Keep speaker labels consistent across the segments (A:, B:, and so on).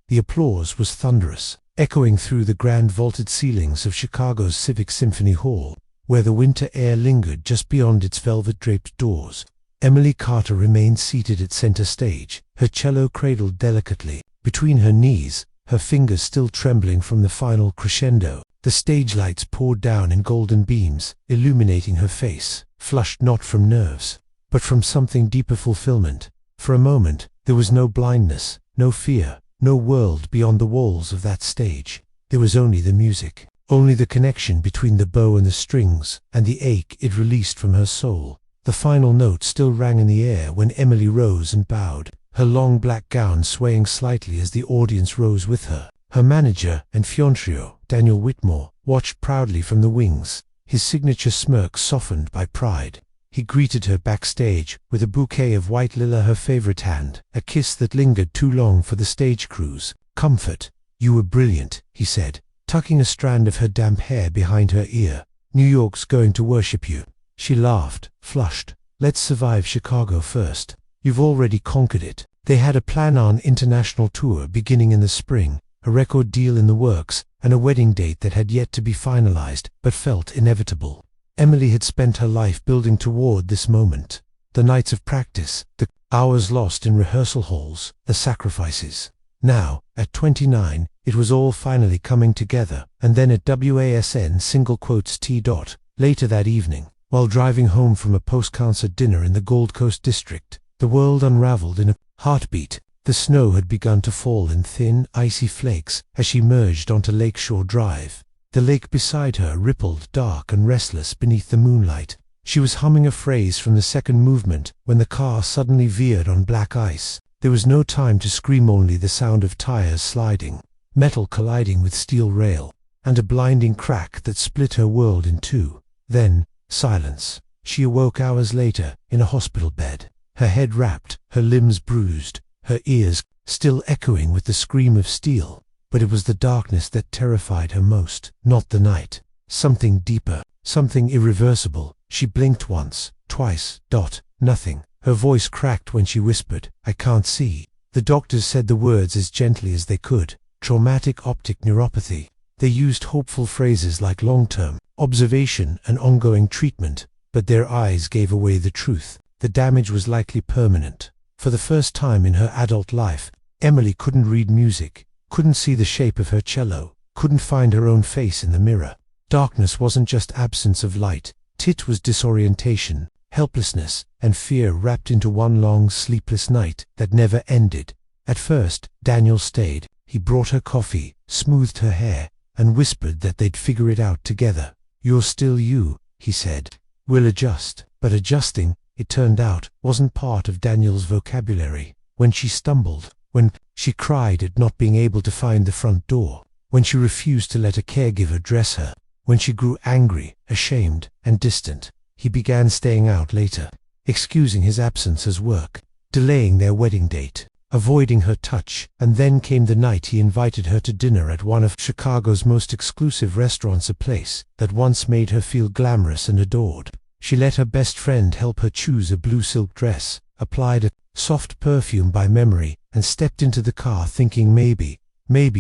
A: The applause was thunderous, echoing through the grand vaulted ceilings of Chicago's Civic Symphony Hall, where the winter air lingered just beyond its velvet-draped doors. Emily Carter remained seated at center stage, her cello cradled delicately between her knees, her fingers still trembling from the final crescendo. The stage lights poured down in golden beams, illuminating her face, flushed not from nerves, but from something deeper fulfillment. For a moment, there was no blindness, no fear, no world beyond the walls of that stage. There was only the music, only the connection between the bow and the strings, and the ache it released from her soul. The final note still rang in the air when Emily rose and bowed, her long black gown swaying slightly as the audience rose with her. Her manager and fiancé, Daniel Whitmore, watched proudly from the wings, his signature smirk softened by pride. He greeted her backstage with a bouquet of white lily, her favorite hand, a kiss that lingered too long for the stage crews. "Comfort, you were brilliant," he said, tucking a strand of her damp hair behind her ear. "New York's going to worship you." She laughed, flushed. "Let's survive Chicago first. You've already conquered it." They had a plan-on international tour beginning in the spring, a record deal in the works, and a wedding date that had yet to be finalized, but felt inevitable. Emily had spent her life building toward this moment. The nights of practice, the hours lost in rehearsal halls, the sacrifices. Now, at 29, it was all finally coming together. And then at WASN T. Later that evening, while driving home from a post-concert dinner in the Gold Coast district, the world unraveled in a heartbeat. The snow had begun to fall in thin, icy flakes as she merged onto Lakeshore Drive. The lake beside her rippled dark and restless beneath the moonlight. She was humming a phrase from the second movement when the car suddenly veered on black ice. There was no time to scream, only the sound of tires sliding, metal colliding with steel rail, and a blinding crack that split her world in two. Then, silence. She awoke hours later, in a hospital bed, her head wrapped, her limbs bruised, her ears still echoing with the scream of steel. But it was the darkness that terrified her most, not the night. Something deeper, something irreversible. She blinked once, twice, nothing. Her voice cracked when she whispered, "I can't see." The doctors said the words as gently as they could. Traumatic optic neuropathy. They used hopeful phrases like long-term observation and ongoing treatment, but their eyes gave away the truth. The damage was likely permanent. For the first time in her adult life, Emily couldn't read music, couldn't see the shape of her cello, couldn't find her own face in the mirror. Darkness wasn't just absence of light, it was disorientation, helplessness, and fear wrapped into one long sleepless night that never ended. At first, Daniel stayed. He brought her coffee, smoothed her hair, and whispered that they'd figure it out together. "You're still you," he said. "We'll adjust." But adjusting, it turned out, wasn't part of Daniel's vocabulary. When she stumbled, when she cried at not being able to find the front door, when she refused to let a caregiver dress her, when she grew angry, ashamed, and distant, he began staying out later, excusing his absence as work, delaying their wedding date, avoiding her touch. And then came the night he invited her to dinner at one of Chicago's most exclusive restaurants, a place that once made her feel glamorous and adored. She let her best friend help her choose a blue silk dress, applied a soft perfume by memory, and stepped into the car thinking maybe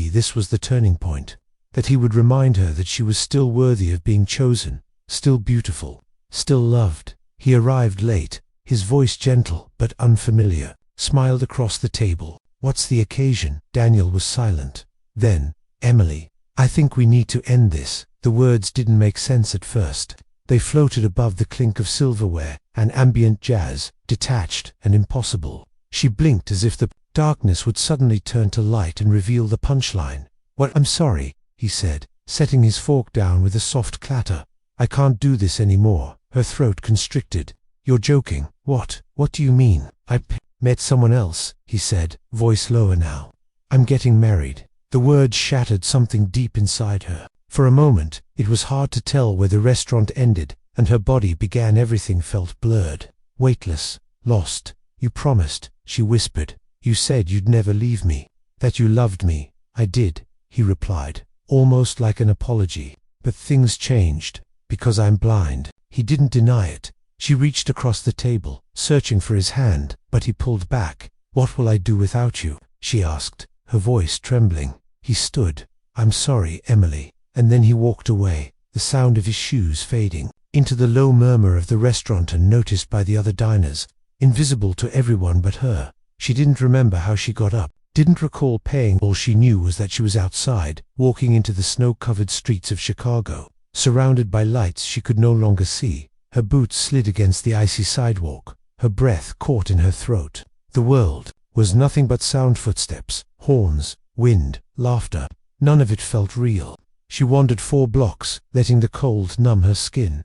A: this was the turning point, that he would remind her that she was still worthy of being chosen, still beautiful, still loved. He arrived late, his voice gentle but unfamiliar, smiled across the table. "What's the occasion?" Daniel was silent. Then, "Emily, I think we need to end this." The words didn't make sense at first. They floated above the clink of silverware and ambient jazz, detached and impossible. She blinked as if the darkness would suddenly turn to light and reveal the punchline. "What? I'm sorry," he said, setting his fork down with a soft clatter. "I can't do this anymore." Her throat constricted. "You're joking." What do you mean?" "I met someone else," he said, voice lower now. "I'm getting married." The words shattered something deep inside her. For a moment, it was hard to tell where the restaurant ended and her body began. Everything felt blurred, weightless, lost. "You promised," she whispered. "You said you'd never leave me, that you loved me." "I did," he replied, almost like an apology. "But things changed, because I'm blind." He didn't deny it. She reached across the table, searching for his hand, but he pulled back. "What will I do without you?" she asked, her voice trembling. He stood. "I'm sorry, Emily." And then he walked away, the sound of his shoes fading into the low murmur of the restaurant, unnoticed by the other diners, invisible to everyone but her. She didn't remember how she got up, didn't recall paying. All she knew was that she was outside, walking into the snow-covered streets of Chicago, surrounded by lights she could no longer see. Her boots slid against the icy sidewalk, her breath caught in her throat. The world was nothing but sound: footsteps, horns, wind, laughter. None of it felt real. She wandered 4 blocks, letting the cold numb her skin.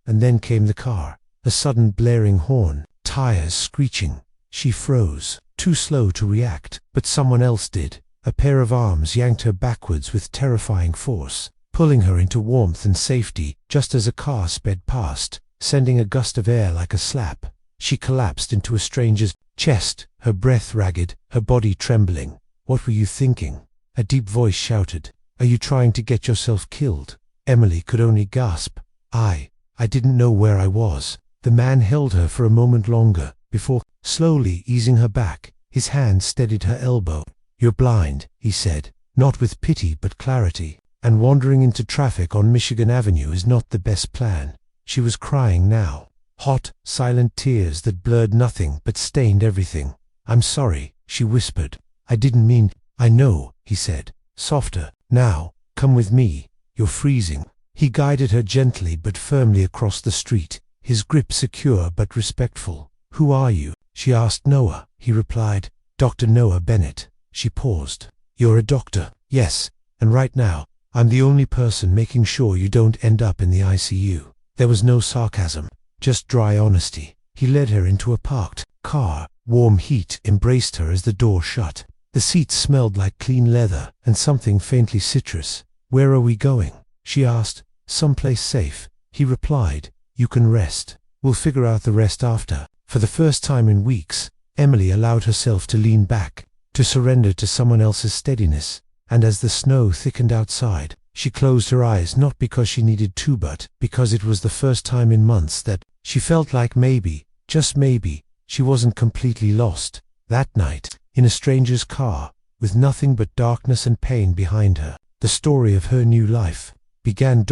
A: And then came the car. A sudden blaring horn, tires screeching. She froze, too slow to react, but someone else did. A pair of arms yanked her backwards with terrifying force, pulling her into warmth and safety, just as a car sped past, sending a gust of air like a slap. She collapsed into a stranger's chest, her breath ragged, her body trembling. "What were you thinking?" A deep voice shouted. "Are you trying to get yourself killed?" Emily could only gasp. I didn't know where I was." The man held her for a moment longer, before slowly easing her back. His hand steadied her elbow. "You're blind," he said, not with pity but clarity, "and wandering into traffic on Michigan Avenue is not the best plan." She was crying now, hot, silent tears that blurred nothing but stained everything. "I'm sorry," she whispered. "I didn't mean—" "I know," he said, softer. "Now, come with me. You're freezing." He guided her gently but firmly across the street, his grip secure but respectful. "Who are you?" she asked. "Noah," he replied. "Dr. Noah Bennett." She paused. "You're a doctor?" "Yes, and right now, I'm the only person making sure you don't end up in the ICU." There was no sarcasm, just dry honesty. He led her into a parked car. Warm heat embraced her as the door shut. The seats smelled like clean leather and something faintly citrus. "Where are we going?" she asked. "Someplace safe," he replied. "You can rest. We'll figure out the rest after." For the first time in weeks, Emily allowed herself to lean back, to surrender to someone else's steadiness. And as the snow thickened outside, she closed her eyes, not because she needed to, but because it was the first time in months that she felt like maybe, just maybe, she wasn't completely lost. That night, in a stranger's car, with nothing but darkness and pain behind her, the story of her new life began.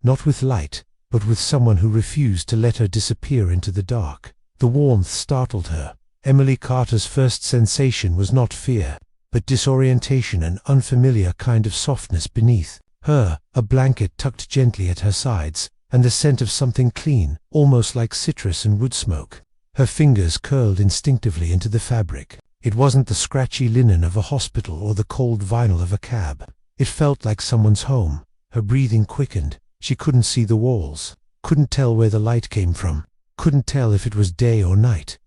A: Not with light, but with someone who refused to let her disappear into the dark. The warmth startled her. Emily Carter's first sensation was not fear, but disorientation, an unfamiliar kind of softness beneath her, a blanket tucked gently at her sides, and the scent of something clean, almost like citrus and wood smoke. Her fingers curled instinctively into the fabric. It wasn't the scratchy linen of a hospital or the cold vinyl of a cab. It felt like someone's home. Her breathing quickened. She couldn't see the walls, couldn't tell where the light came from, couldn't tell if it was day or night.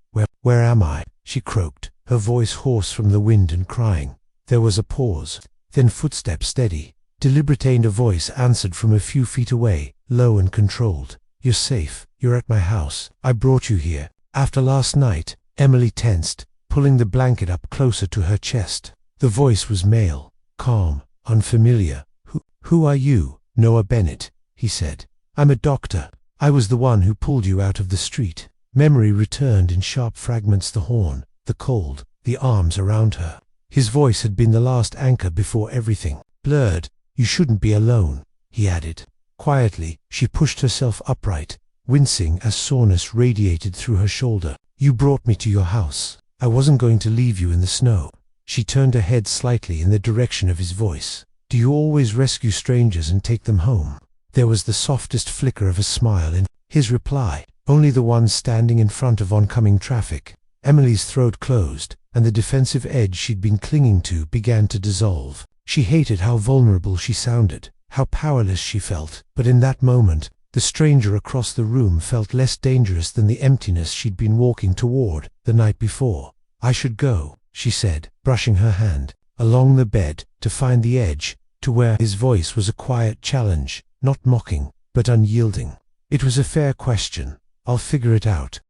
A: Where am I?" she croaked, her voice hoarse from the wind and crying. There was a pause, then footsteps, steady, deliberate, and a voice answered from a few feet away, low and controlled. "You're safe. You're at my house. I brought you here." After last night, Emily tensed, pulling the blanket up closer to her chest. The voice was male, calm, unfamiliar. Who are you?" "Noah Bennett," he said. "I'm a doctor. I was the one who pulled you out of the street." Memory returned in sharp fragments: the horn, the cold, the arms around her. His voice had been the last anchor before everything blurred. "You shouldn't be alone," he added. Quietly, she pushed herself upright, wincing as soreness radiated through her shoulder. "You brought me to your house. I wasn't going to leave you in the snow." She turned her head slightly in the direction of his voice. "Do you always rescue strangers and take them home?" There was the softest flicker of a smile in his reply. "Only the ones standing in front of oncoming traffic." Emily's throat closed, and the defensive edge she'd been clinging to began to dissolve. She hated how vulnerable she sounded, how powerless she felt. But in that moment, the stranger across the room felt less dangerous than the emptiness she'd been walking toward the night before. "I should go," she said, brushing her hand along the bed to find the edge, to where his voice was a quiet challenge, not mocking, but unyielding. "It was a fair question. I'll figure it out."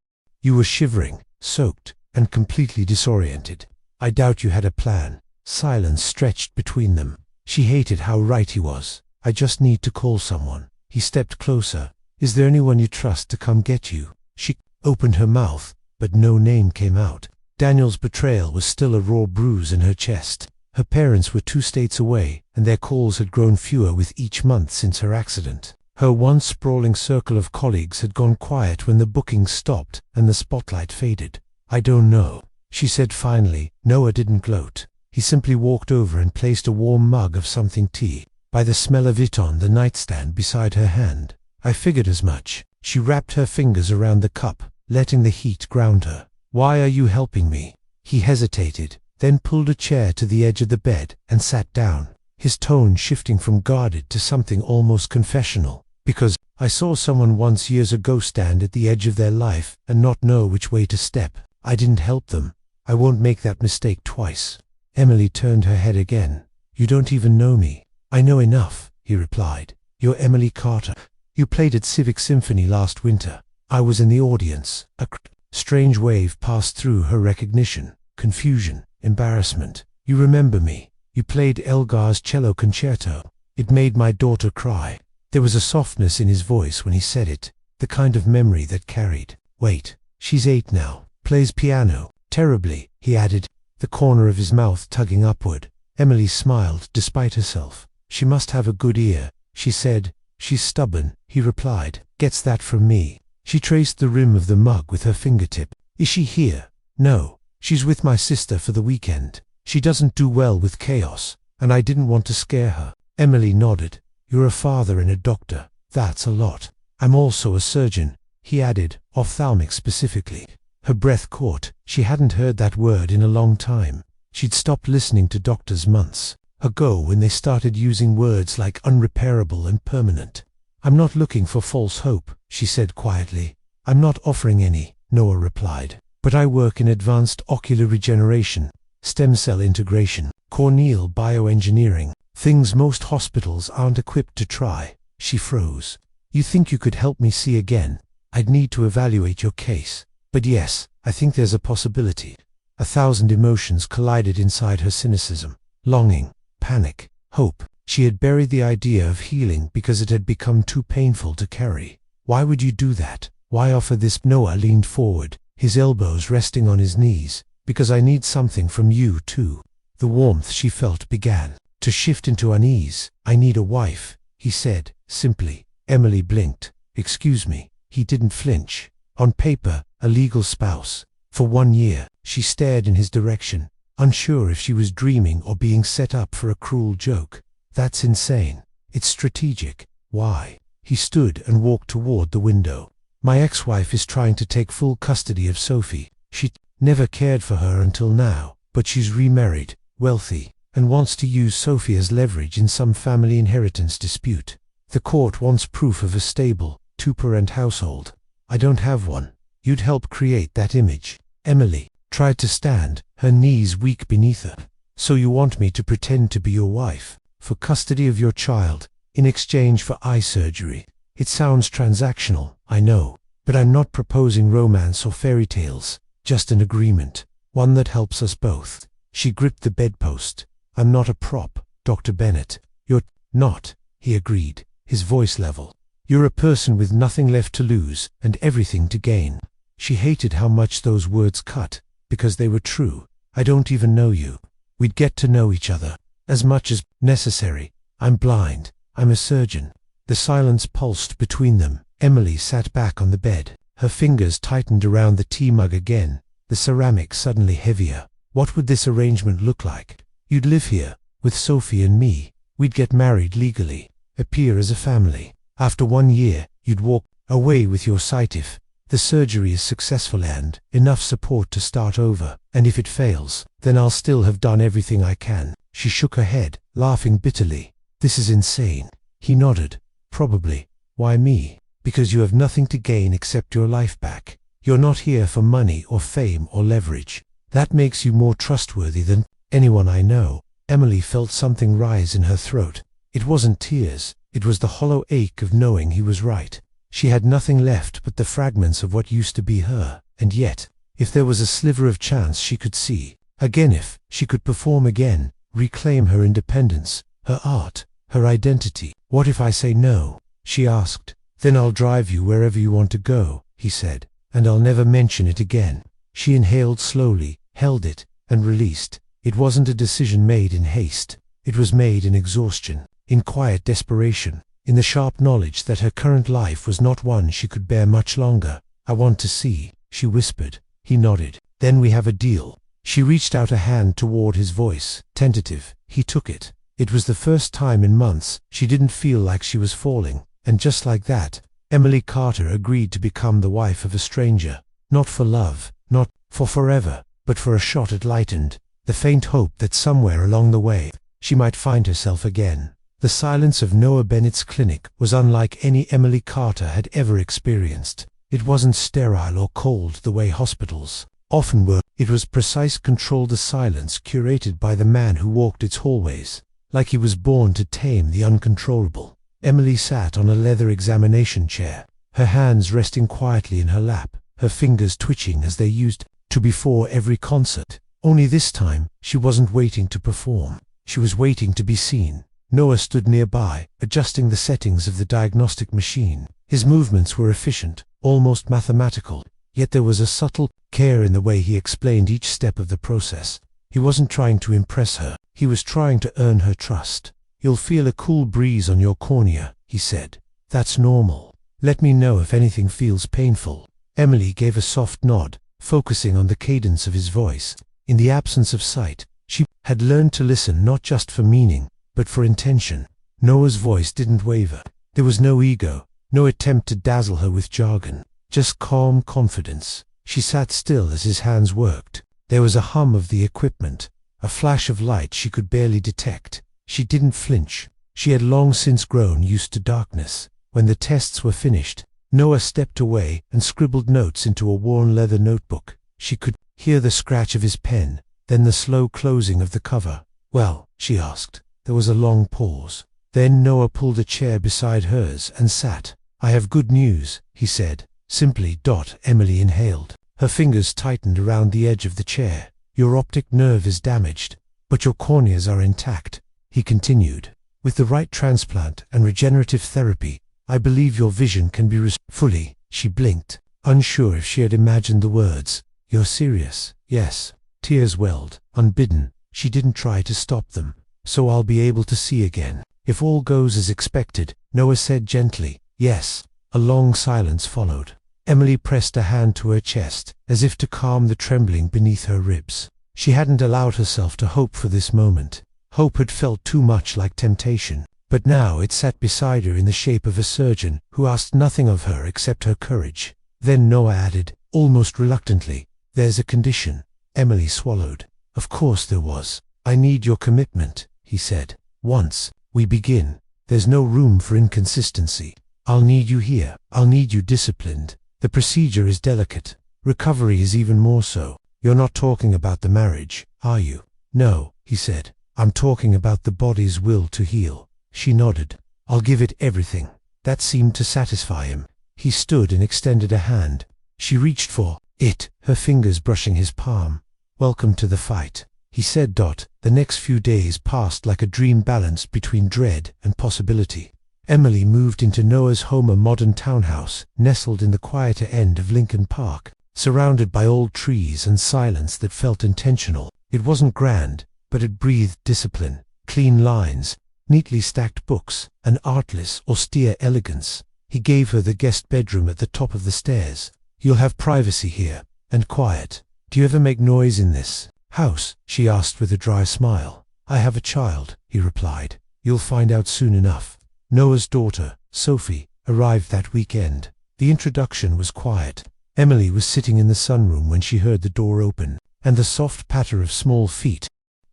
A: "You were shivering, soaked, and completely disoriented. I doubt you had a plan." Silence stretched between them. She hated how right he was. "I just need to call someone." He stepped closer. "Is there anyone you trust to come get you?" She opened her mouth, but no name came out. Daniel's betrayal was still a raw bruise in her chest. Her parents were 2 states away, and their calls had grown fewer with each month since her accident. Her once sprawling circle of colleagues had gone quiet when the bookings stopped and the spotlight faded. "I don't know," she said finally. Noah didn't gloat. He simply walked over and placed a warm mug of something tea by the smell of it on the nightstand beside her hand. "I figured as much." She wrapped her fingers around the cup, letting the heat ground her. "Why are you helping me?" He hesitated, then pulled a chair to the edge of the bed and sat down, his tone shifting from guarded to something almost confessional. "Because I saw someone once years ago stand at the edge of their life and not know which way to step. I didn't help them. I won't make that mistake twice." Emily turned her head again. "You don't even know me." "I know enough," he replied. "You're Emily Carter. You played at Civic Symphony last winter. I was in the audience." A strange wave passed through her recognition, confusion, embarrassment. "You remember me. You played Elgar's cello concerto. It made my daughter cry." There was a softness in his voice when he said it, the kind of memory that carried weight. "She's 8 now. Plays piano. Terribly," he added, the corner of his mouth tugging upward. Emily smiled despite herself. "She must have a good ear," she said. "She's stubborn," he replied. "Gets that from me." She traced the rim of the mug with her fingertip. "Is she here?" "No. She's with my sister for the weekend. She doesn't do well with chaos, and I didn't want to scare her." Emily nodded. "You're a father and a doctor. That's a lot." "I'm also a surgeon," he added, ophthalmic specifically. Her breath caught. She hadn't heard that word in a long time. She'd stopped listening to doctors months ago when they started using words like unrepairable and permanent. "I'm not looking for false hope," she said quietly. "I'm not offering any," Noah replied. "But I work in advanced ocular regeneration, stem cell integration, corneal bioengineering, things most hospitals aren't equipped to try." She froze. "You think you could help me see again?" "I'd need to evaluate your case. But yes, I think there's a possibility." 1,000 emotions collided inside her cynicism. Longing, panic, hope. She had buried the idea of healing because it had become too painful to carry. "Why would you do that? Why offer this?" Noah leaned forward, his elbows resting on his knees. "Because I need something from you too." The warmth she felt began to shift into unease. "I need a wife," he said, simply. Emily blinked. "Excuse me." He didn't flinch. "On paper, a legal spouse. For 1 year." She stared in his direction, unsure if she was dreaming or being set up for a cruel joke. "That's insane." "It's strategic." "Why?" He stood and walked toward the window. "My ex-wife is trying to take full custody of Sophie. She never cared for her until now, but she's remarried, wealthy, and wants to use Sophie as leverage in some family inheritance dispute. The court wants proof of a stable, 2-parent household. I don't have one. You'd help create that image." Emily tried to stand, her knees weak beneath her. "So you want me to pretend to be your wife, for custody of your child, in exchange for eye surgery? It sounds transactional, I know, but I'm not proposing romance or fairy tales, just an agreement, one that helps us both." She gripped the bedpost. "I'm not a prop, Dr. Bennett." "You're not," he agreed, his voice level. "You're a person with nothing left to lose and everything to gain." She hated how much those words cut, because they were true. "I don't even know you. We'd get to know each other, as much as necessary. I'm blind. I'm a surgeon." The silence pulsed between them. Emily sat back on the bed. Her fingers tightened around the tea mug again, the ceramic suddenly heavier. "What would this arrangement look like?" "You'd live here, with Sophie and me. We'd get married legally, appear as a family. After 1 year, you'd walk away with your sight if the surgery is successful and enough support to start over. And if it fails, then I'll still have done everything I can." She shook her head, laughing bitterly. "This is insane." He nodded. "Probably. Why me?" "Because you have nothing to gain except your life back. You're not here for money or fame or leverage. That makes you more trustworthy than anyone I know." Emily felt something rise in her throat. It wasn't tears. It was the hollow ache of knowing he was right. She had nothing left but the fragments of what used to be her, and yet, if there was a sliver of chance she could see, again if she could perform again, reclaim her independence, her art, her identity. "What if I say no?" she asked. "Then I'll drive you wherever you want to go," he said, "and I'll never mention it again." She inhaled slowly, held it, and released. It wasn't a decision made in haste. It was made in exhaustion, in quiet desperation, in the sharp knowledge that her current life was not one she could bear much longer. "I want to see," she whispered. He nodded. "Then we have a deal." She reached out a hand toward his voice, tentative. He took it. It was the first time in months she didn't feel like she was falling, and just like that, Emily Carter agreed to become the wife of a stranger. Not for love, not for forever, but for a shot at lightened, the faint hope that somewhere along the way, she might find herself again. The silence of Noah Bennett's clinic was unlike any Emily Carter had ever experienced. It wasn't sterile or cold the way hospitals often were. It was precise, controlled, silence curated by the man who walked its hallways, like he was born to tame the uncontrollable. Emily sat on a leather examination chair, her hands resting quietly in her lap, her fingers twitching as they used to before every concert. Only this time, she wasn't waiting to perform. She was waiting to be seen. Noah stood nearby, adjusting the settings of the diagnostic machine. His movements were efficient, almost mathematical, yet there was a subtle care in the way he explained each step of the process. He wasn't trying to impress her. He was trying to earn her trust. "You'll feel a cool breeze on your cornea," he said. "That's normal. Let me know if anything feels painful." Emily gave a soft nod, focusing on the cadence of his voice. In the absence of sight, she had learned to listen not just for meaning, but for intention. Noah's voice didn't waver. There was no ego, no attempt to dazzle her with jargon, just calm confidence. She sat still as his hands worked. There was a hum of the equipment, a flash of light she could barely detect. She didn't flinch. She had long since grown used to darkness. When the tests were finished, Noah stepped away and scribbled notes into a worn leather notebook. She could hear the scratch of his pen, then the slow closing of the cover. "Well?" she asked. There was a long pause. Then Noah pulled a chair beside hers and sat. "I have good news," he said, simply. Emily inhaled. Her fingers tightened around the edge of the chair. "Your optic nerve is damaged, but your corneas are intact," he continued. "With the right transplant and regenerative therapy, I believe your vision can be restored fully." She blinked, unsure if she had imagined the words. "You're serious?" "Yes." Tears welled, unbidden. She didn't try to stop them. "So I'll be able to see again, if all goes as expected," Noah said gently. "Yes." A long silence followed. Emily pressed a hand to her chest, as if to calm the trembling beneath her ribs. She hadn't allowed herself to hope for this moment. Hope had felt too much like temptation, but now it sat beside her in the shape of a surgeon who asked nothing of her except her courage. Then Noah added, almost reluctantly, "There's a condition." Emily swallowed. Of course there was. "I need your commitment," he said. "Once we begin, there's no room for inconsistency. I'll need you here. I'll need you disciplined. The procedure is delicate. Recovery is even more so. You're not talking about the marriage, are you?" "No," he said. "I'm talking about the body's will to heal." She nodded. "I'll give it everything." That seemed to satisfy him. He stood and extended a hand. She reached for it, her fingers brushing his palm. "Welcome to the fight," he said. The next few days passed like a dream balanced between dread and possibility. Emily moved into Noah's home, a modern townhouse, nestled in the quieter end of Lincoln Park, surrounded by old trees and silence that felt intentional. It wasn't grand, but it breathed discipline, clean lines, neatly stacked books, an artless, austere elegance. He gave her the guest bedroom at the top of the stairs. "You'll have privacy here, and quiet. Do you ever make noise in this house?" she asked with a dry smile. "I have a child," he replied. "You'll find out soon enough." Noah's daughter, Sophie, arrived that weekend. The introduction was quiet. Emily was sitting in the sunroom when she heard the door open, and the soft patter of small feet.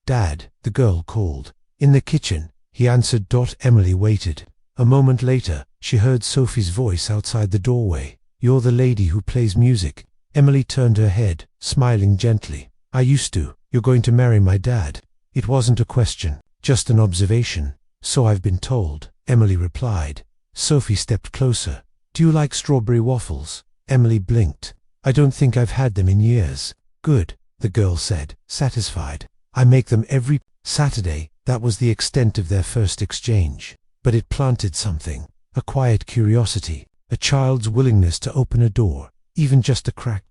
A: "Dad," the girl called. "In the kitchen," he answered. Emily waited. A moment later, she heard Sophie's voice outside the doorway. "You're the lady who plays music." Emily turned her head, smiling gently. "I used to. You're going to marry my dad." It wasn't a question, just an observation. "So I've been told," Emily replied. Sophie stepped closer. "Do you like strawberry waffles?" Emily blinked. "I don't think I've had them in years." "Good," the girl said, satisfied. "I make them every Saturday." That was the extent of their first exchange. But it planted something, a quiet curiosity, a child's willingness to open a door, even just a crack.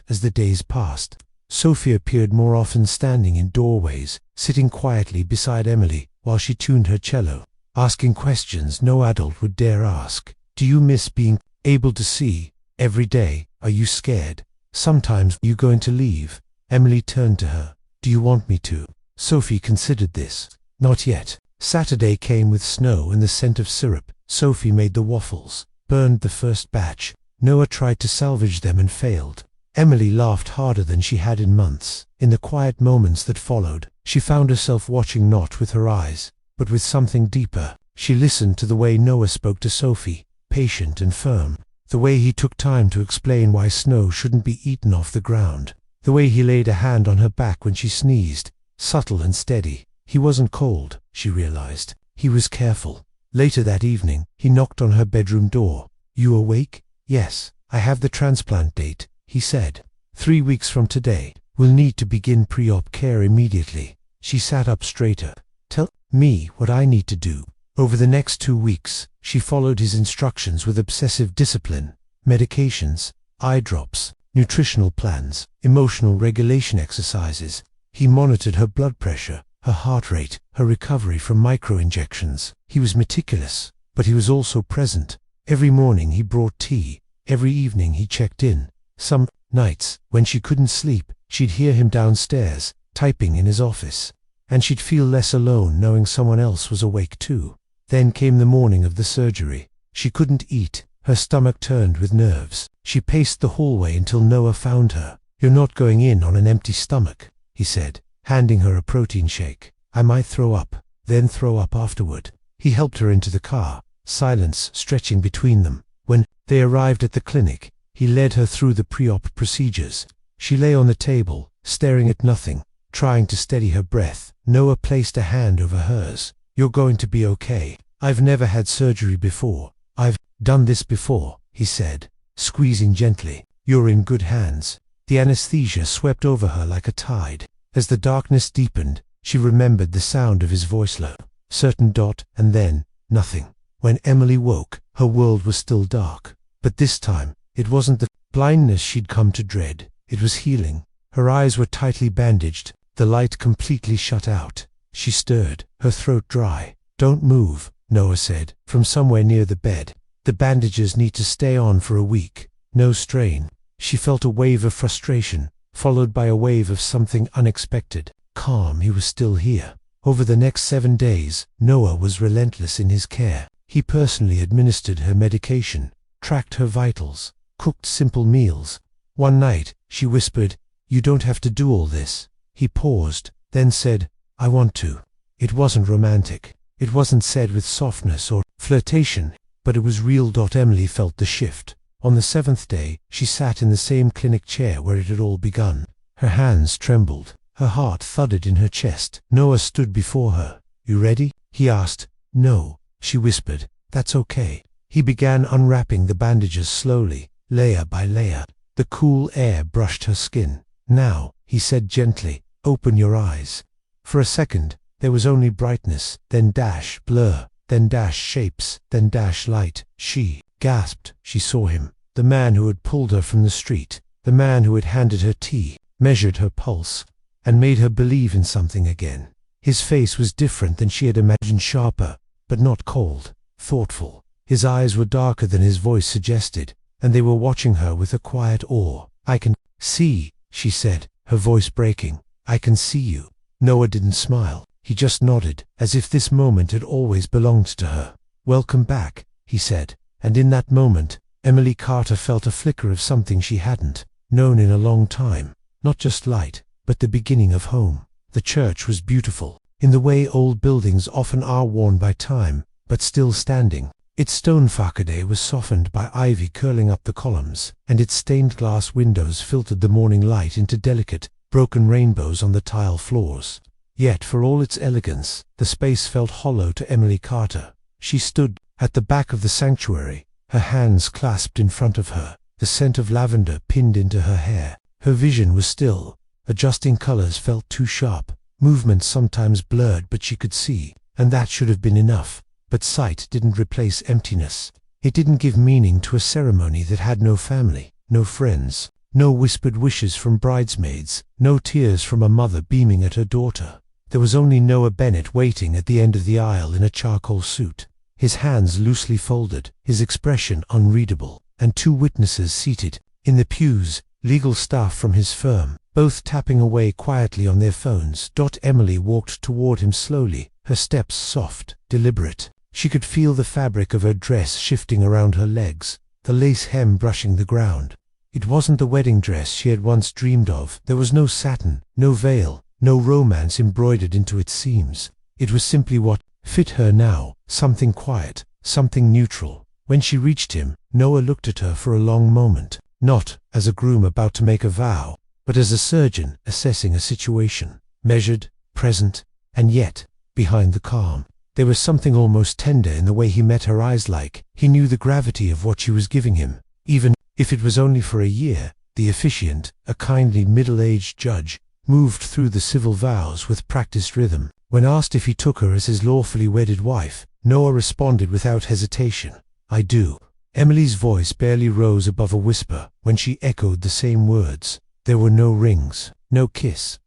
A: As the days passed, Sophie appeared more often, standing in doorways, sitting quietly beside Emily while she tuned her cello, asking questions no adult would dare ask. Do you miss being able to see every day? Are you scared? Sometimes are you going to leave? Emily turned to her. Do you want me to? Sophie considered this. Not yet. Saturday came with snow and the scent of syrup. Sophie made the waffles, burned the first batch. Noah tried to salvage them and failed. Emily laughed harder than she had in months. In the quiet moments that followed, she found herself watching not with her eyes, but with something deeper. She listened to the way Noah spoke to Sophie, patient and firm. The way he took time to explain why snow shouldn't be eaten off the ground. The way he laid a hand on her back when she sneezed, subtle and steady. He wasn't cold, she realized. He was careful. Later that evening, he knocked on her bedroom door. You awake? Yes, I have the transplant date, he said. 3 weeks from today. We'll need to begin pre-op care immediately. She sat up straighter. Tell me what I need to do. Over the next 2 weeks, she followed his instructions with obsessive discipline. Medications, eye drops, nutritional plans, emotional regulation exercises. He monitored her blood pressure, her heart rate, her recovery from micro-injections. He was meticulous, but he was also present. Every morning he brought tea. Every evening he checked in. Some nights, when she couldn't sleep, she'd hear him downstairs, typing in his office. And she'd feel less alone knowing someone else was awake too. Then came the morning of the surgery. She couldn't eat. Her stomach turned with nerves. She paced the hallway until Noah found her. You're not going in on an empty stomach, he said, handing her a protein shake. I might throw up, then throw up afterward. He helped her into the car, silence stretching between them. When they arrived at the clinic, he led her through the pre-op procedures. She lay on the table, staring at nothing, trying to steady her breath. Noah placed a hand over hers. You're going to be okay. I've never had surgery before. I've done this before, he said, squeezing gently. You're in good hands. The anesthesia swept over her like a tide. As the darkness deepened, she remembered the sound of his voice, low, certain, and then nothing. When Emily woke, her world was still dark. But this time, it wasn't the blindness she'd come to dread. It was healing. Her eyes were tightly bandaged, the light completely shut out. She stirred, her throat dry. Don't move, Noah said, from somewhere near the bed. The bandages need to stay on for a week. No strain. She felt a wave of frustration, followed by a wave of something unexpected. Calm, he was still here. Over the next 7 days, Noah was relentless in his care. He personally administered her medication, tracked her vitals, cooked simple meals. One night, she whispered, You don't have to do all this. He paused, then said, I want to. It wasn't romantic. It wasn't said with softness or flirtation, but it was real. Emily felt the shift. On the 7th day, she sat in the same clinic chair where it had all begun. Her hands trembled. Her heart thudded in her chest. Noah stood before her. You ready? He asked. No, she whispered. That's okay. He began unwrapping the bandages slowly, layer by layer. The cool air brushed her skin. Now, he said gently, open your eyes. For a second, there was only brightness, then dash blur, then dash shapes, then dash light. She gasped. She saw him, the man who had pulled her from the street, the man who had handed her tea, measured her pulse, and made her believe in something again. His face was different than she had imagined, sharper, but not cold, thoughtful. His eyes were darker than his voice suggested, and they were watching her with a quiet awe. I can see, she said, her voice breaking. I can see you. Noah didn't smile. He just nodded, as if this moment had always belonged to her. Welcome back, he said, and in that moment, Emily Carter felt a flicker of something she hadn't known in a long time. Not just light, but the beginning of home. The church was beautiful, in the way old buildings often are, worn by time, but still standing. Its stone facade was softened by ivy curling up the columns, and its stained glass windows filtered the morning light into delicate, broken rainbows on the tile floors. Yet for all its elegance, the space felt hollow to Emily Carter. She stood at the back of the sanctuary, her hands clasped in front of her, the scent of lavender pinned into her hair. Her vision was still. Adjusting colors felt too sharp, movements sometimes blurred, but she could see, and that should have been enough. But sight didn't replace emptiness. It didn't give meaning to a ceremony that had no family, no friends, No whispered wishes from bridesmaids, no tears from a mother beaming at her daughter. There was only Noah Bennett waiting at the end of the aisle in a charcoal suit, his hands loosely folded, his expression unreadable, and two witnesses seated in the pews, legal staff from his firm, both tapping away quietly on their phones. Emily walked toward him slowly, her steps soft, deliberate. She could feel the fabric of her dress shifting around her legs, the lace hem brushing the ground. It wasn't the wedding dress she had once dreamed of. There was no satin, no veil, no romance embroidered into its seams. It was simply what fit her now, something quiet, something neutral. When she reached him, Noah looked at her for a long moment, not as a groom about to make a vow, but as a surgeon assessing a situation, measured, present, and yet, behind the calm, there was something almost tender in the way he met her eyes, like he knew the gravity of what she was giving him, even if it was only for a year. The officiant, a kindly middle-aged judge, moved through the civil vows with practiced rhythm. When asked if he took her as his lawfully wedded wife, Noah responded without hesitation, "I do." Emily's voice barely rose above a whisper when she echoed the same words. There were no rings, no kiss,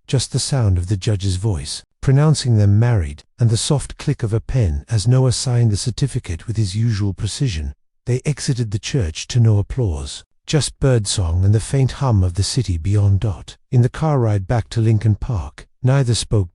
A: just the sound of the judge's voice, pronouncing them married, and the soft click of a pen as Noah signed the certificate with his usual precision. They exited the church to no applause, just birdsong and the faint hum of the city beyond. In the car ride back to Lincoln Park, neither spoke.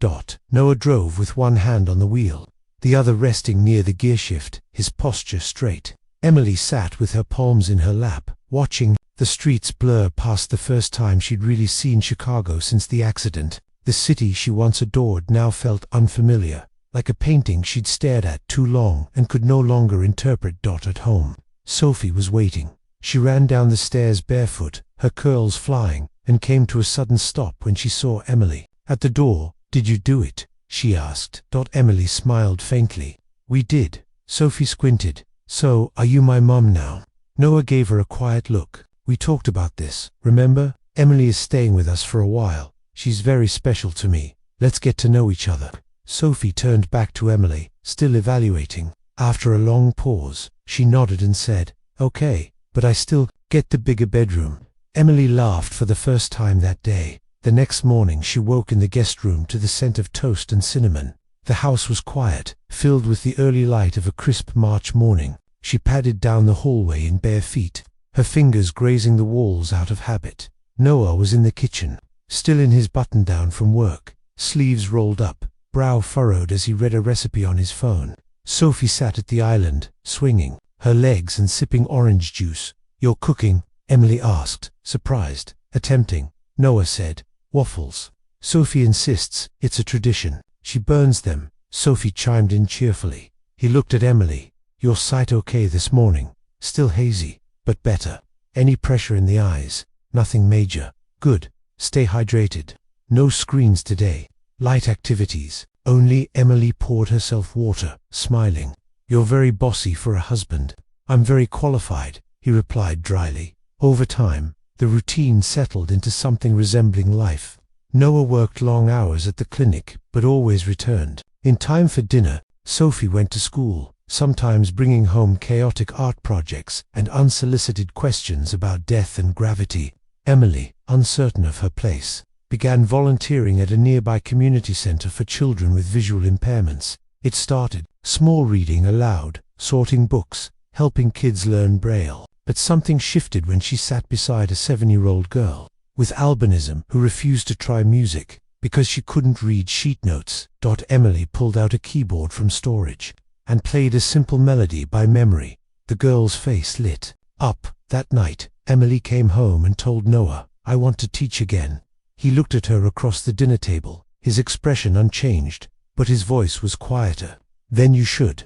A: Noah drove with one hand on the wheel, the other resting near the gearshift, his posture straight. Emily sat with her palms in her lap, watching the streets blur past. The first time she'd really seen Chicago since the accident. The city she once adored now felt unfamiliar, like a painting she'd stared at too long and could no longer interpret. At home, Sophie was waiting. She ran down the stairs barefoot, her curls flying, and came to a sudden stop when she saw Emily. At the door, "Did you do it?" she asked. Emily smiled faintly. "We did." Sophie squinted. "So, are you my mom now?" Noah gave her a quiet look. "We talked about this, remember? Emily is staying with us for a while. She's very special to me. Let's get to know each other." Sophie turned back to Emily, still evaluating. After a long pause, she nodded and said, "Okay, but I still get the bigger bedroom." Emily laughed for the first time that day. The next morning she woke in the guest room to the scent of toast and cinnamon. The house was quiet, filled with the early light of a crisp March morning. She padded down the hallway in bare feet, her fingers grazing the walls out of habit. Noah was in the kitchen, still in his button-down from work, sleeves rolled up, brow furrowed as he read a recipe on his phone. Sophie sat at the island, swinging her legs and sipping orange juice. "You're cooking?" Emily asked, surprised. "Attempting," Noah said. "Waffles." "Sophie insists, it's a tradition. She burns them," Sophie chimed in cheerfully. He looked at Emily. "Your sight okay this morning?" "Still hazy, but better." "Any pressure in the eyes?" "Nothing major." "Good. Stay hydrated." "No screens today." "Light activities." Only. Emily poured herself water, smiling. "You're very bossy for a husband." "I'm very qualified," he replied dryly. Over time, the routine settled into something resembling life. Noah worked long hours at the clinic, but always returned in time for dinner. Sophie went to school, sometimes bringing home chaotic art projects and unsolicited questions about death and gravity. Emily, uncertain of her place, began volunteering at a nearby community center for children with visual impairments. It started small, reading aloud, sorting books, helping kids learn Braille. But something shifted when she sat beside a 7-year-old girl with albinism who refused to try music because she couldn't read sheet notes. Emily pulled out a keyboard from storage and played a simple melody by memory. The girl's face lit up. That night, Emily came home and told Noah, "I want to teach again." He looked at her across the dinner table, his expression unchanged, but his voice was quieter. "Then you should."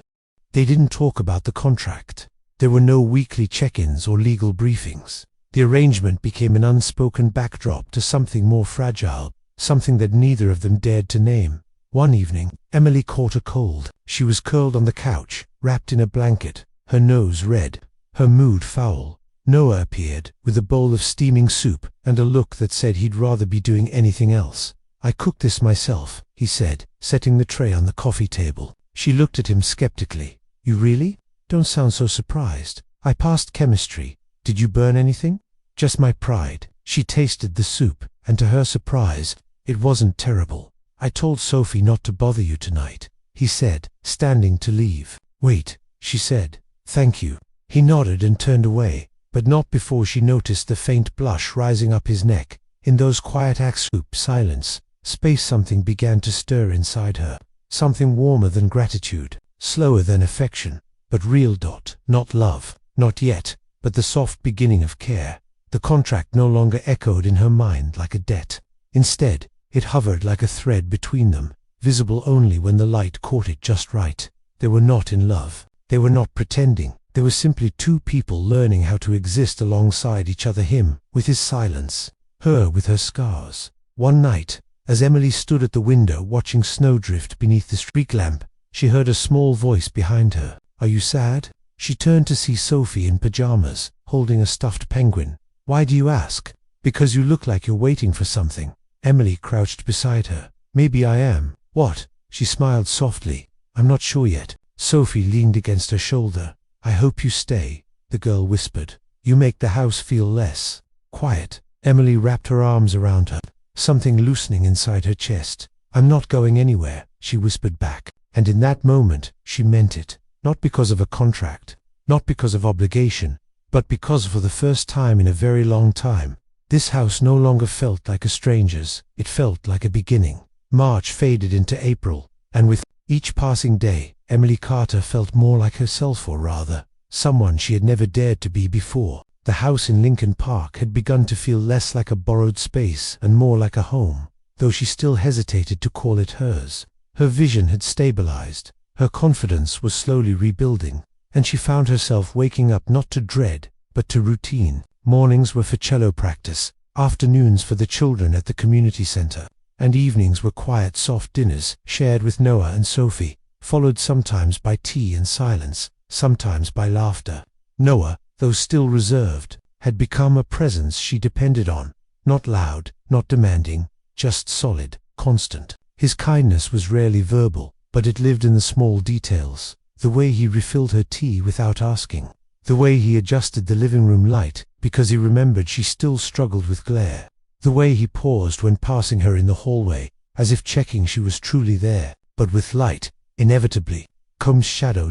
A: They didn't talk about the contract. There were no weekly check-ins or legal briefings. The arrangement became an unspoken backdrop to something more fragile, something that neither of them dared to name. One evening, Emily caught a cold. She was curled on the couch, wrapped in a blanket, her nose red, her mood foul. Noah appeared, with a bowl of steaming soup and a look that said he'd rather be doing anything else. "I cooked this myself," he said, setting the tray on the coffee table. She looked at him skeptically. "You really? Don't sound so surprised. I passed chemistry. Did you burn anything?" just my pride. She tasted the soup, and to her surprise, it wasn't terrible. I told Sophie not to bother you tonight, he said, standing to leave. Wait, she said. Thank you. He nodded and turned away, but not before she noticed the faint blush rising up his neck. In those quiet acts of silence, space, something began to stir inside her. Something warmer than gratitude, slower than affection, but real. Not love, not yet, but the soft beginning of care. The contract no longer echoed in her mind like a debt. Instead, it hovered like a thread between them, visible only when the light caught it just right. They were not in love. They were not pretending. They were simply two people learning how to exist alongside each other, him with his silence, her with her scars. One night, as Emily stood at the window watching snowdrift beneath the street lamp, she heard a small voice behind her. Are you sad? She turned to see Sophie in pajamas, holding a stuffed penguin. Why do you ask? Because you look like you're waiting for something. Emily crouched beside her. Maybe I am. What? She smiled softly. I'm not sure yet. Sophie leaned against her shoulder. I hope you stay, the girl whispered. You make the house feel less quiet. Emily wrapped her arms around her, something loosening inside her chest. I'm not going anywhere, she whispered back. And in that moment, she meant it. Not because of a contract, not because of obligation, but because for the first time in a very long time, this house no longer felt like a stranger's. It felt like a beginning. March faded into April, and with each passing day, Emily Carter felt more like herself, or rather, someone she had never dared to be before. The house in Lincoln Park had begun to feel less like a borrowed space and more like a home, though she still hesitated to call it hers. Her vision had stabilized, her confidence was slowly rebuilding, and she found herself waking up not to dread, but to routine. Mornings were for cello practice, afternoons for the children at the community center, and evenings were quiet, soft dinners shared with Noah and Sophie, followed sometimes by tea and silence, sometimes by laughter. Noah, though still reserved, had become a presence she depended on, not loud, not demanding, just solid, constant. His kindness was rarely verbal, but it lived in the small details. The way he refilled her tea without asking, the way he adjusted the living room light because he remembered she still struggled with glare, the way he paused when passing her in the hallway, as if checking she was truly there, but with light, inevitably, comes shadow.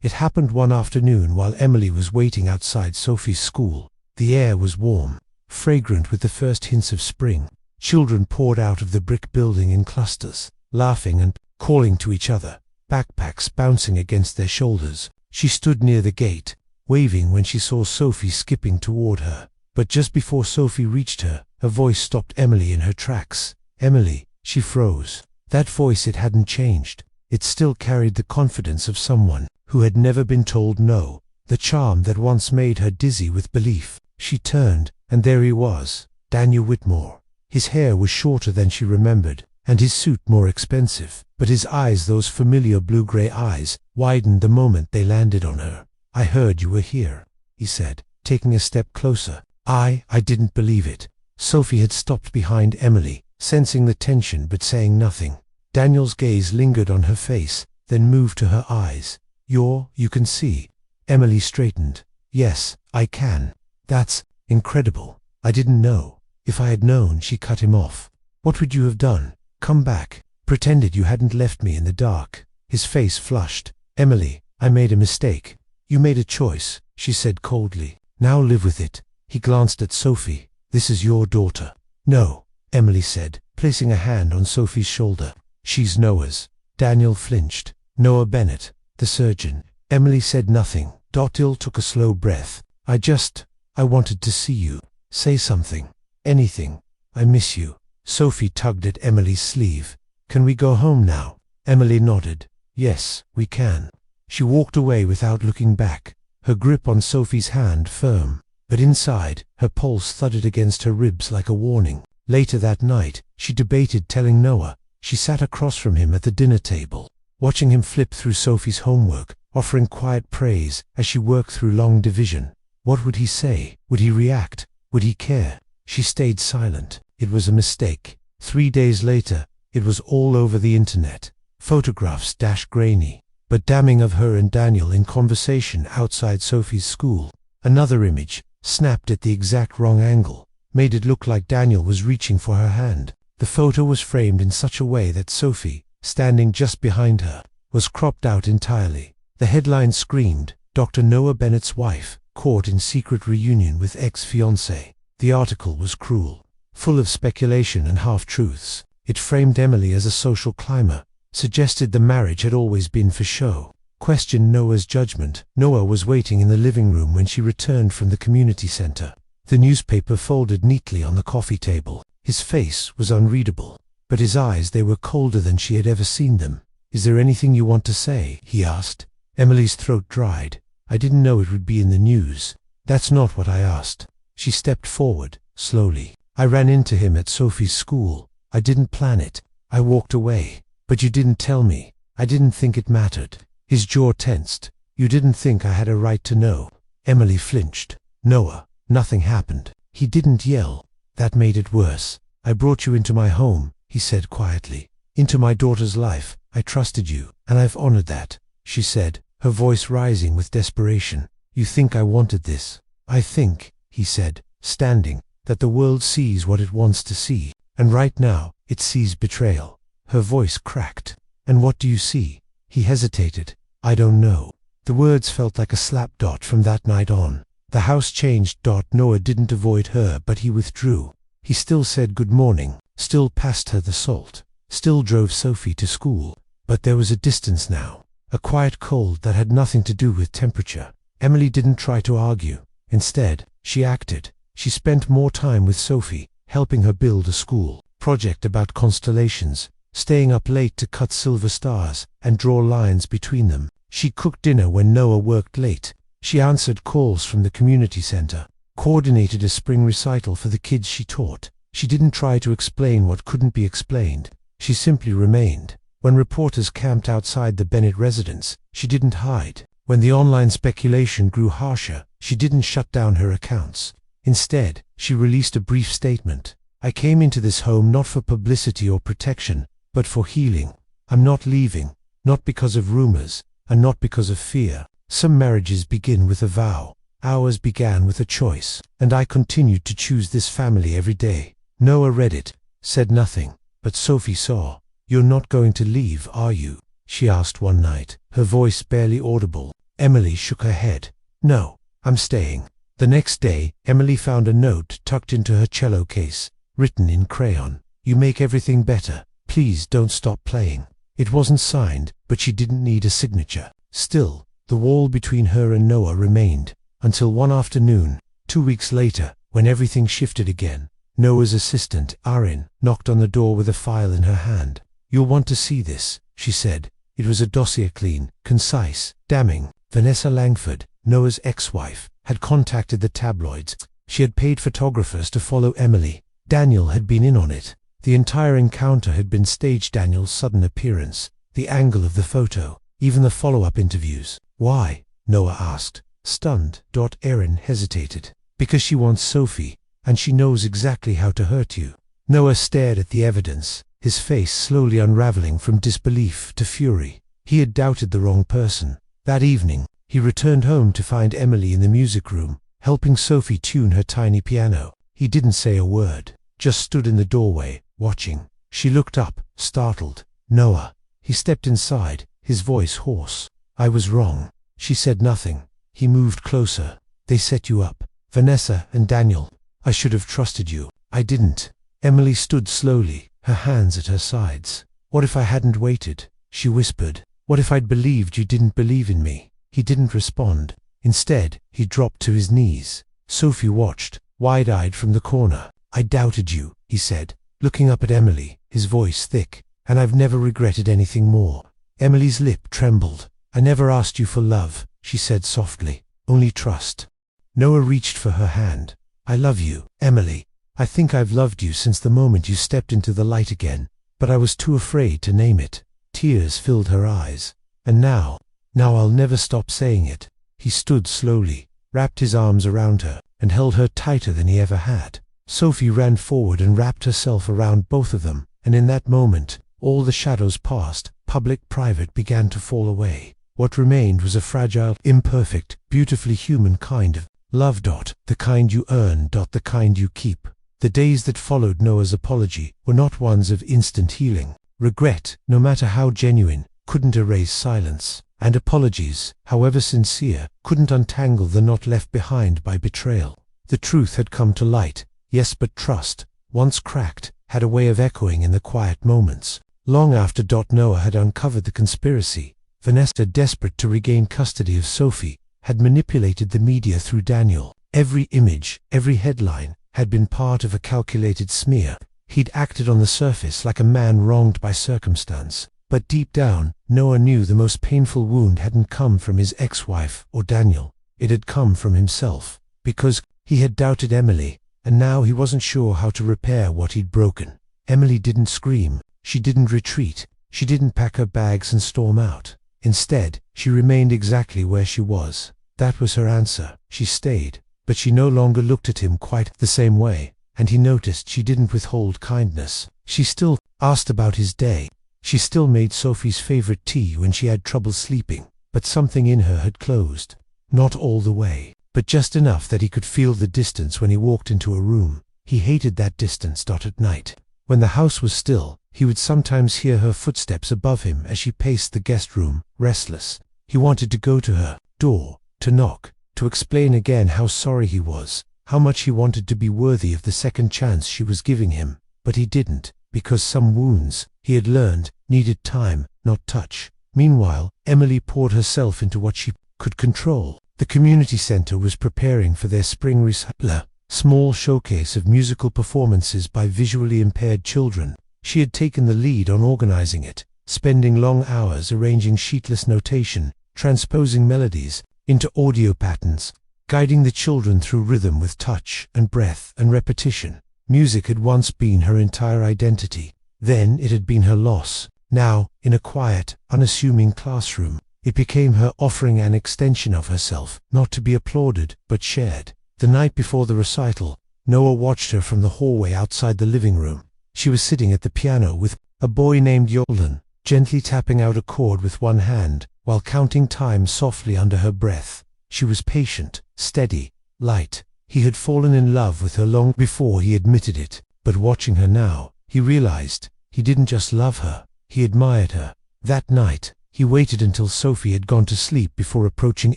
A: It happened one afternoon while Emily was waiting outside Sophie's school. The air was warm, fragrant with the first hints of spring. Children poured out of the brick building in clusters, laughing and calling to each other, backpacks bouncing against their shoulders. She stood near the gate, waving when she saw Sophie skipping toward her. But just before Sophie reached her, her voice stopped Emily in her tracks. Emily, she froze. That voice, it hadn't changed. It still carried the confidence of someone who had never been told no, the charm that once made her dizzy with belief. She turned, and there he was, Daniel Whitmore. His hair was shorter than she remembered, and his suit more expensive, but his eyes, those familiar blue-gray eyes, widened the moment they landed on her. I heard you were here, he said, taking a step closer. I didn't believe it. Sophie had stopped behind Emily, sensing the tension but saying nothing. Daniel's gaze lingered on her face, then moved to her eyes. You can see. Emily straightened. Yes, I can. That's incredible. I didn't know. If I had known, she cut him off. What would you have done? Come back. Pretended you hadn't left me in the dark. His face flushed. Emily, I made a mistake. You made a choice, she said coldly. Now live with it. He glanced at Sophie. This is your daughter. No, Emily said, placing a hand on Sophie's shoulder. She's Noah's. Daniel flinched. Noah Bennett, the surgeon. Emily said nothing. Dill took a slow breath. I wanted to see you. Say something. Anything. I miss you. Sophie tugged at Emily's sleeve. Can we go home now? Emily nodded. Yes, we can. She walked away without looking back, her grip on Sophie's hand firm, but inside, her pulse thudded against her ribs like a warning. Later that night, she debated telling Noah. She sat across from him at the dinner table, watching him flip through Sophie's homework, offering quiet praise as she worked through long division. What would he say? Would he react? Would he care? She stayed silent. It was a mistake. 3 days later, it was all over the internet. Photographs grainy, but damning, of her and Daniel in conversation outside Sophie's school. Another image, snapped at the exact wrong angle, made it look like Daniel was reaching for her hand. The photo was framed in such a way that Sophie, standing just behind her, was cropped out entirely. The headline screamed, "Dr. Noah Bennett's wife, caught in secret reunion with ex-fiancé." The article was cruel, full of speculation and half-truths. It framed Emily as a social climber, suggested the marriage had always been for show, questioned Noah's judgment. Noah was waiting in the living room when she returned from the community center. The newspaper folded neatly on the coffee table. His face was unreadable, but his eyes, they were colder than she had ever seen them. "Is there anything you want to say?" he asked. Emily's throat dried. "I didn't know it would be in the news." "That's not what I asked." She stepped forward, slowly. "I ran into him at Sophie's school. I didn't plan it. I walked away. But you didn't tell me. I didn't think it mattered." His jaw tensed. "You didn't think I had a right to know." Emily flinched. "Noah, nothing happened." He didn't yell. That made it worse. "I brought you into my home," he said quietly. "Into my daughter's life. I trusted you, and I've honored that," she said, her voice rising with desperation. "You think I wanted this?" "I think," he said, standing, "that the world sees what it wants to see, and right now, it sees betrayal." Her voice cracked. "And what do you see?" He hesitated. "I don't know." The words felt like a slap. From that night on, the house changed. Noah didn't avoid her, but he withdrew. He still said good morning, still passed her the salt, still drove Sophie to school. But there was a distance now, a quiet cold that had nothing to do with temperature. Emily didn't try to argue. Instead, she acted. She spent more time with Sophie, helping her build a school project about constellations, staying up late to cut silver stars and draw lines between them. She cooked dinner when Noah worked late. She answered calls from the community center, coordinated a spring recital for the kids she taught. She didn't try to explain what couldn't be explained. She simply remained. When reporters camped outside the Bennett residence, she didn't hide. When the online speculation grew harsher, she didn't shut down her accounts. Instead, she released a brief statement. "I came into this home not for publicity or protection, but for healing. I'm not leaving, not because of rumors, and not because of fear. Some marriages begin with a vow. Ours began with a choice, and I continued to choose this family every day." Noah read it, said nothing, but Sophie saw. "You're not going to leave, are you?" she asked one night, her voice barely audible. Emily shook her head. "No, I'm staying." The next day, Emily found a note tucked into her cello case, written in crayon. "You make everything better. Please don't stop playing." It wasn't signed, but she didn't need a signature. Still, the wall between her and Noah remained, until one afternoon, 2 weeks later, when everything shifted again. Noah's assistant, Arin, knocked on the door with a file in her hand. "You'll want to see this," she said. It was a dossier, clean, concise, damning. Vanessa Langford, Noah's ex-wife, had contacted the tabloids. She had paid photographers to follow Emily. Daniel had been in on it. The entire encounter had been staged. Daniel's sudden appearance, the angle of the photo, even the follow-up interviews. "Why?" Noah asked, stunned. Erin hesitated. "Because she wants Sophie, and she knows exactly how to hurt you." Noah stared at the evidence, his face slowly unraveling from disbelief to fury. He had doubted the wrong person. That evening, he returned home to find Emily in the music room, helping Sophie tune her tiny piano. He didn't say a word, just stood in the doorway, watching. She looked up, startled. "Noah." He stepped inside, his voice hoarse. "I was wrong." She said nothing. He moved closer. "They set you up, Vanessa and Daniel. I should have trusted you. I didn't." Emily stood slowly, her hands at her sides. "What if I hadn't waited?" she whispered. "What if I'd believed you didn't believe in me?" He didn't respond. Instead, he dropped to his knees. Sophie watched, wide-eyed from the corner. "I doubted you," he said, looking up at Emily, his voice thick. "And I've never regretted anything more." Emily's lip trembled. "I never asked you for love," she said softly. "Only trust." Noah reached for her hand. "I love you, Emily. I think I've loved you since the moment you stepped into the light again, but I was too afraid to name it." Tears filled her eyes. "And now I'll never stop saying it." He stood slowly, wrapped his arms around her, and held her tighter than he ever had. Sophie ran forward and wrapped herself around both of them, and in that moment, all the shadows passed, public, private began to fall away. What remained was a fragile, imperfect, beautifully human kind of Love. The kind you earn. The kind you keep. The days that followed Noah's apology were not ones of instant healing. Regret, no matter how genuine, couldn't erase silence. And apologies, however sincere, couldn't untangle the knot left behind by betrayal. The truth had come to light, yes, but trust, once cracked, had a way of echoing in the quiet moments. Long after Noah had uncovered the conspiracy, Vanessa, desperate to regain custody of Sophie, had manipulated the media through Daniel. Every image, every headline, had been part of a calculated smear. He'd acted on the surface like a man wronged by circumstance. But deep down, Noah knew the most painful wound hadn't come from his ex-wife or Daniel. It had come from himself. Because he had doubted Emily, and now he wasn't sure how to repair what he'd broken. Emily didn't scream. She didn't retreat. She didn't pack her bags and storm out. Instead, she remained exactly where she was. That was her answer. She stayed. But she no longer looked at him quite the same way, and he noticed she didn't withhold kindness. She still asked about his day. She still made Sophie's favorite tea when she had trouble sleeping, but something in her had closed. Not all the way, but just enough that he could feel the distance when he walked into a room. He hated that distance. At night, when the house was still, he would sometimes hear her footsteps above him as she paced the guest room, restless. He wanted to go to her door, to knock, to explain again how sorry he was, how much he wanted to be worthy of the second chance she was giving him, but he didn't, because some wounds, he had learned, needed time, not touch. Meanwhile, Emily poured herself into what she could control. The community center was preparing for their spring recital, small showcase of musical performances by visually impaired children. She had taken the lead on organizing it, spending long hours arranging sheetless notation, transposing melodies into audio patterns, guiding the children through rhythm with touch and breath and repetition. Music had once been her entire identity. Then it had been her loss. Now, in a quiet, unassuming classroom, it became her offering an extension of herself, not to be applauded, but shared. The night before the recital, Noah watched her from the hallway outside the living room. She was sitting at the piano with a boy named Yolan, gently tapping out a chord with one hand, while counting time softly under her breath. She was patient, steady, light. He had fallen in love with her long before he admitted it, but watching her now, he realized he didn't just love her, he admired her. That night, he waited until Sophie had gone to sleep before approaching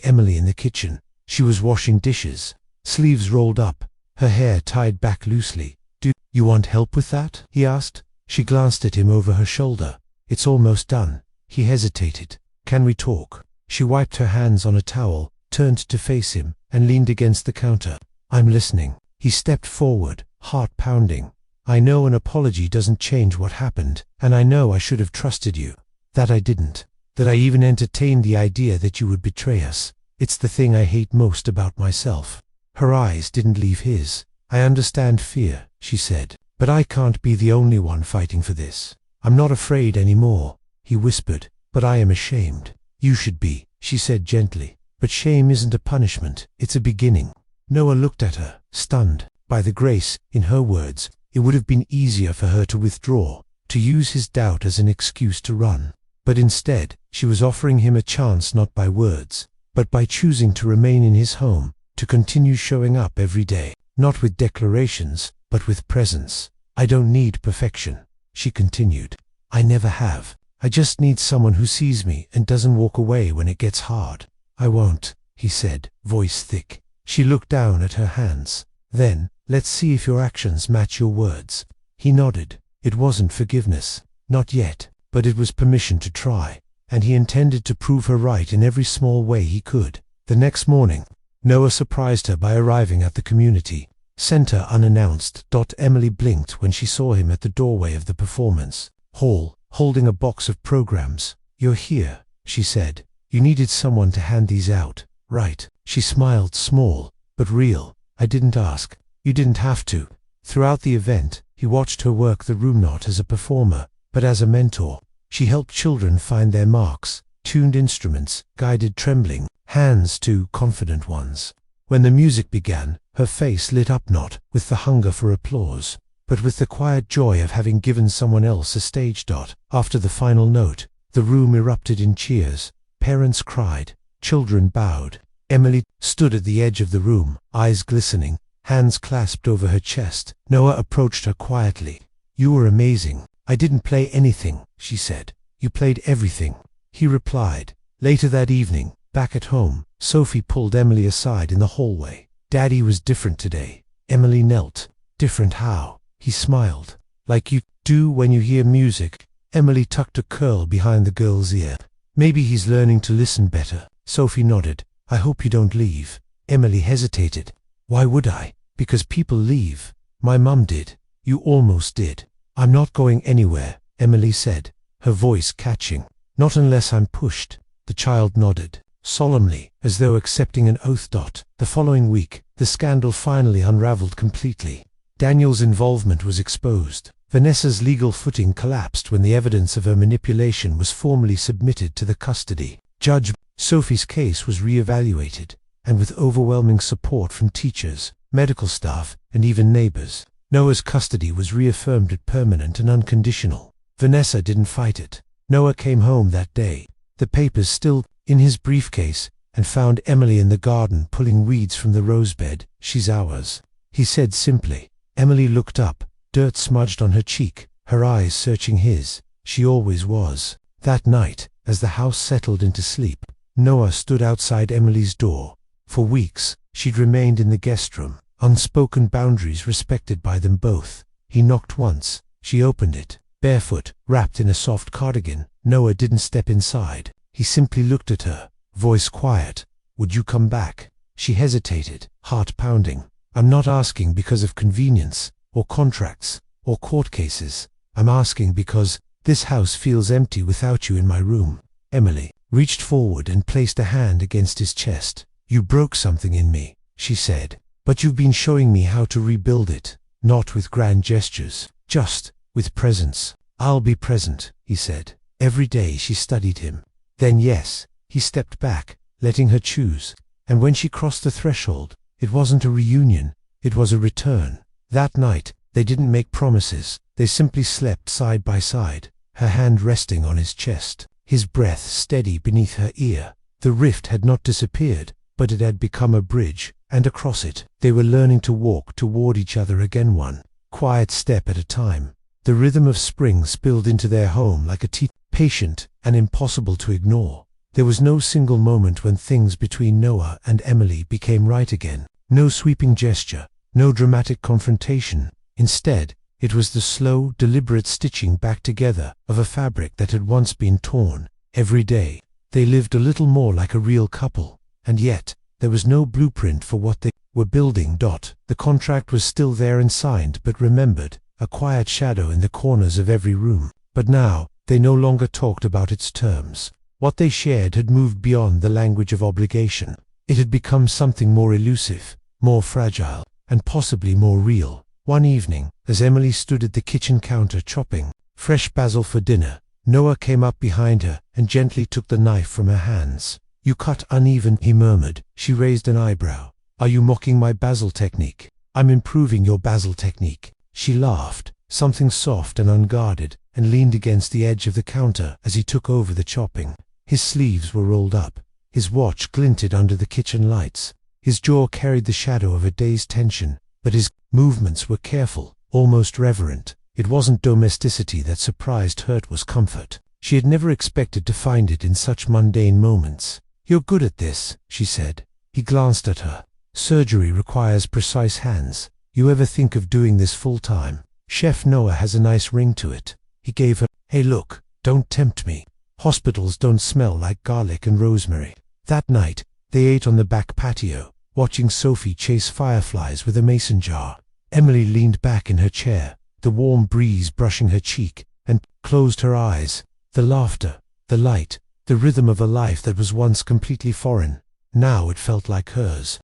A: Emily in the kitchen. She was washing dishes, sleeves rolled up, her hair tied back loosely. "Do you want help with that?" he asked. She glanced at him over her shoulder. "It's almost done." He hesitated. "Can we talk?" She wiped her hands on a towel, turned to face him, and leaned against the counter. "I'm listening." He stepped forward, heart pounding. "I know an apology doesn't change what happened, and I know I should have trusted you. That I didn't. That I even entertained the idea that you would betray us. It's the thing I hate most about myself." Her eyes didn't leave his. "I understand fear," she said, "but I can't be the only one fighting for this. I'm not afraid anymore," he whispered, "but I am ashamed." "You should be," she said gently, "but shame isn't a punishment, it's a beginning." Noah looked at her, stunned by the grace in her words. It would have been easier for her to withdraw, to use his doubt as an excuse to run. But instead, she was offering him a chance not by words, but by choosing to remain in his home, to continue showing up every day, not with declarations, but with presence. "I don't need perfection," she continued. "I never have. I just need someone who sees me and doesn't walk away when it gets hard." "I won't," he said, voice thick. She looked down at her hands. "Then, let's see if your actions match your words." He nodded. It wasn't forgiveness. Not yet. But it was permission to try. And he intended to prove her right in every small way he could. The next morning, Noah surprised her by arriving at the community center unannounced. Emily blinked when she saw him at the doorway of the performance hall, holding a box of programs. "You're here," she said. "You needed someone to hand these out, right?" She smiled, small, but real. "I didn't ask. You didn't have to." Throughout the event, he watched her work the room not as a performer, but as a mentor. She helped children find their marks, tuned instruments, guided trembling hands to confident ones. When the music began, her face lit up not with the hunger for applause, but with the quiet joy of having given someone else a stage. After the final note, the room erupted in cheers. Parents cried, children bowed. Emily stood at the edge of the room, eyes glistening, hands clasped over her chest. Noah approached her quietly. "You were amazing." "I didn't play anything," she said. "You played everything," he replied. Later that evening, back at home, Sophie pulled Emily aside in the hallway. "Daddy was different today." Emily knelt. "Different how?" He smiled. "Like you do when you hear music." Emily tucked a curl behind the girl's ear. "Maybe he's learning to listen better." Sophie nodded. "I hope you don't leave." Emily hesitated. "Why would I?" "Because people leave. My mum did. You almost did." "I'm not going anywhere," Emily said, her voice catching. "Not unless I'm pushed." The child nodded, solemnly, as though accepting an oath. The following week, the scandal finally unraveled completely. Daniel's involvement was exposed. Vanessa's legal footing collapsed when the evidence of her manipulation was formally submitted to the custody judge. Sophie's case was re-evaluated, and with overwhelming support from teachers, medical staff, and even neighbors, Noah's custody was reaffirmed as permanent and unconditional. Vanessa didn't fight it. Noah came home that day, the papers still in his briefcase, and found Emily in the garden pulling weeds from the rosebed. "She's ours," he said simply. Emily looked up, dirt smudged on her cheek, her eyes searching his. "She always was." That night, as the house settled into sleep, Noah stood outside Emily's door. For weeks, she'd remained in the guest room, unspoken boundaries respected by them both. He knocked once. She opened it. Barefoot, wrapped in a soft cardigan, Noah didn't step inside. He simply looked at her, voice quiet. "Would you come back?" She hesitated, heart pounding. "I'm not asking because of convenience, or contracts, or court cases. I'm asking because this house feels empty without you in my room." Emily reached forward and placed a hand against his chest. "You broke something in me," she said, "but you've been showing me how to rebuild it, not with grand gestures, just with presence." "I'll be present," he said. Every day she studied him. Then yes, he stepped back, letting her choose. And when she crossed the threshold, it wasn't a reunion, it was a return. That night, they didn't make promises, they simply slept side by side, her hand resting on his chest, his breath steady beneath her ear. The rift had not disappeared, but it had become a bridge, and across it, they were learning to walk toward each other again, one quiet step at a time. The rhythm of spring spilled into their home like a patient and impossible to ignore. There was no single moment when things between Noah and Emily became right again. No sweeping gesture, no dramatic confrontation. Instead, it was the slow, deliberate stitching back together of a fabric that had once been torn. Every day, they lived a little more like a real couple, and yet, there was no blueprint for what they were building. The contract was still there and signed but remembered, a quiet shadow in the corners of every room. But now, they no longer talked about its terms. What they shared had moved beyond the language of obligation. It had become something more elusive, more fragile, and possibly more real. One evening, as Emily stood at the kitchen counter chopping fresh basil for dinner, Noah came up behind her and gently took the knife from her hands. "You cut uneven," he murmured. She raised an eyebrow. "Are you mocking my basil technique?" "I'm improving your basil technique." She laughed, something soft and unguarded, and leaned against the edge of the counter as he took over the chopping. His sleeves were rolled up. His watch glinted under the kitchen lights. His jaw carried the shadow of a day's tension, but his movements were careful, almost reverent. It wasn't domesticity that surprised her, it was comfort. She had never expected to find it in such mundane moments. "You're good at this," she said. He glanced at her. "Surgery requires precise hands. You ever think of doing this full-time? Chef Noah has a nice ring to it." He gave her, "Hey look, don't tempt me. Hospitals don't smell like garlic and rosemary." That night, they ate on the back patio, watching Sophie chase fireflies with a mason jar. Emily leaned back in her chair, the warm breeze brushing her cheek, and closed her eyes. The laughter, the light, the rhythm of a life that was once completely foreign. Now it felt like hers.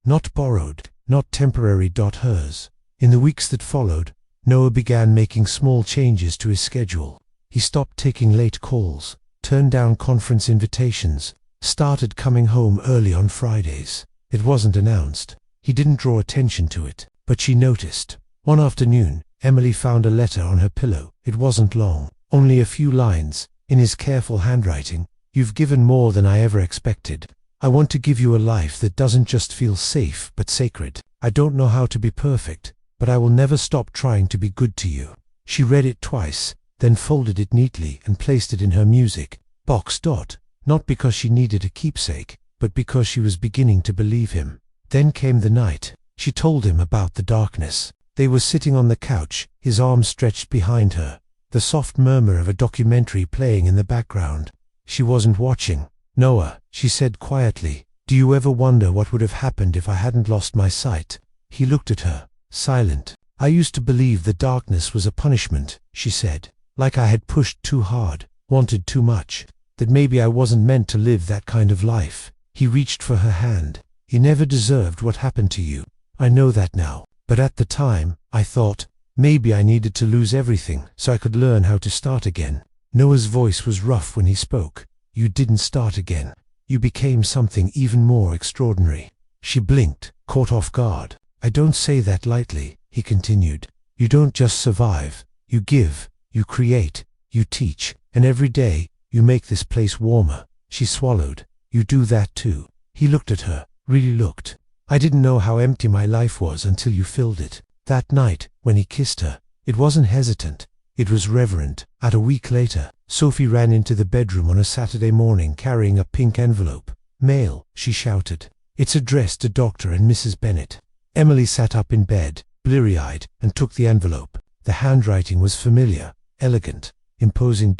A: Not borrowed, not temporary. Hers. In the weeks that followed, Noah began making small changes to his schedule. He stopped taking late calls, turned down conference invitations, started coming home early on Fridays. It wasn't announced. He didn't draw attention to it, but she noticed. One afternoon, Emily found a letter on her pillow. It wasn't long, only a few lines, in his careful handwriting. "You've given more than I ever expected. I want to give you a life that doesn't just feel safe but sacred. I don't know how to be perfect, but I will never stop trying to be good to you." She read it twice, then folded it neatly and placed it in her music box. Not because she needed a keepsake, but because she was beginning to believe him. Then came the night. She told him about the darkness. They were sitting on the couch, his arms stretched behind her, the soft murmur of a documentary playing in the background. She wasn't watching. "Noah," she said quietly, "do you ever wonder what would have happened if I hadn't lost my sight?" He looked at her, silent. "I used to believe the darkness was a punishment," she said, "like I had pushed too hard, wanted too much, that maybe I wasn't meant to live that kind of life." He reached for her hand. "You never deserved what happened to you. I know that now. But at the time, I thought, maybe I needed to lose everything so I could learn how to start again." Noah's voice was rough when he spoke. "You didn't start again. You became something even more extraordinary." She blinked, caught off guard. "I don't say that lightly," he continued. "You don't just survive. You give, you create, you teach, and every day, you make this place warmer." She swallowed. "You do that too." He looked at her, really looked. "I didn't know how empty my life was until you filled it." That night, when he kissed her, it wasn't hesitant. It was reverent. A week later, Sophie ran into the bedroom on a Saturday morning carrying a pink envelope. "Mail," she shouted. "It's addressed to Dr. and Mrs. Bennett." Emily sat up in bed, bleary-eyed, and took the envelope. The handwriting was familiar, elegant, imposing.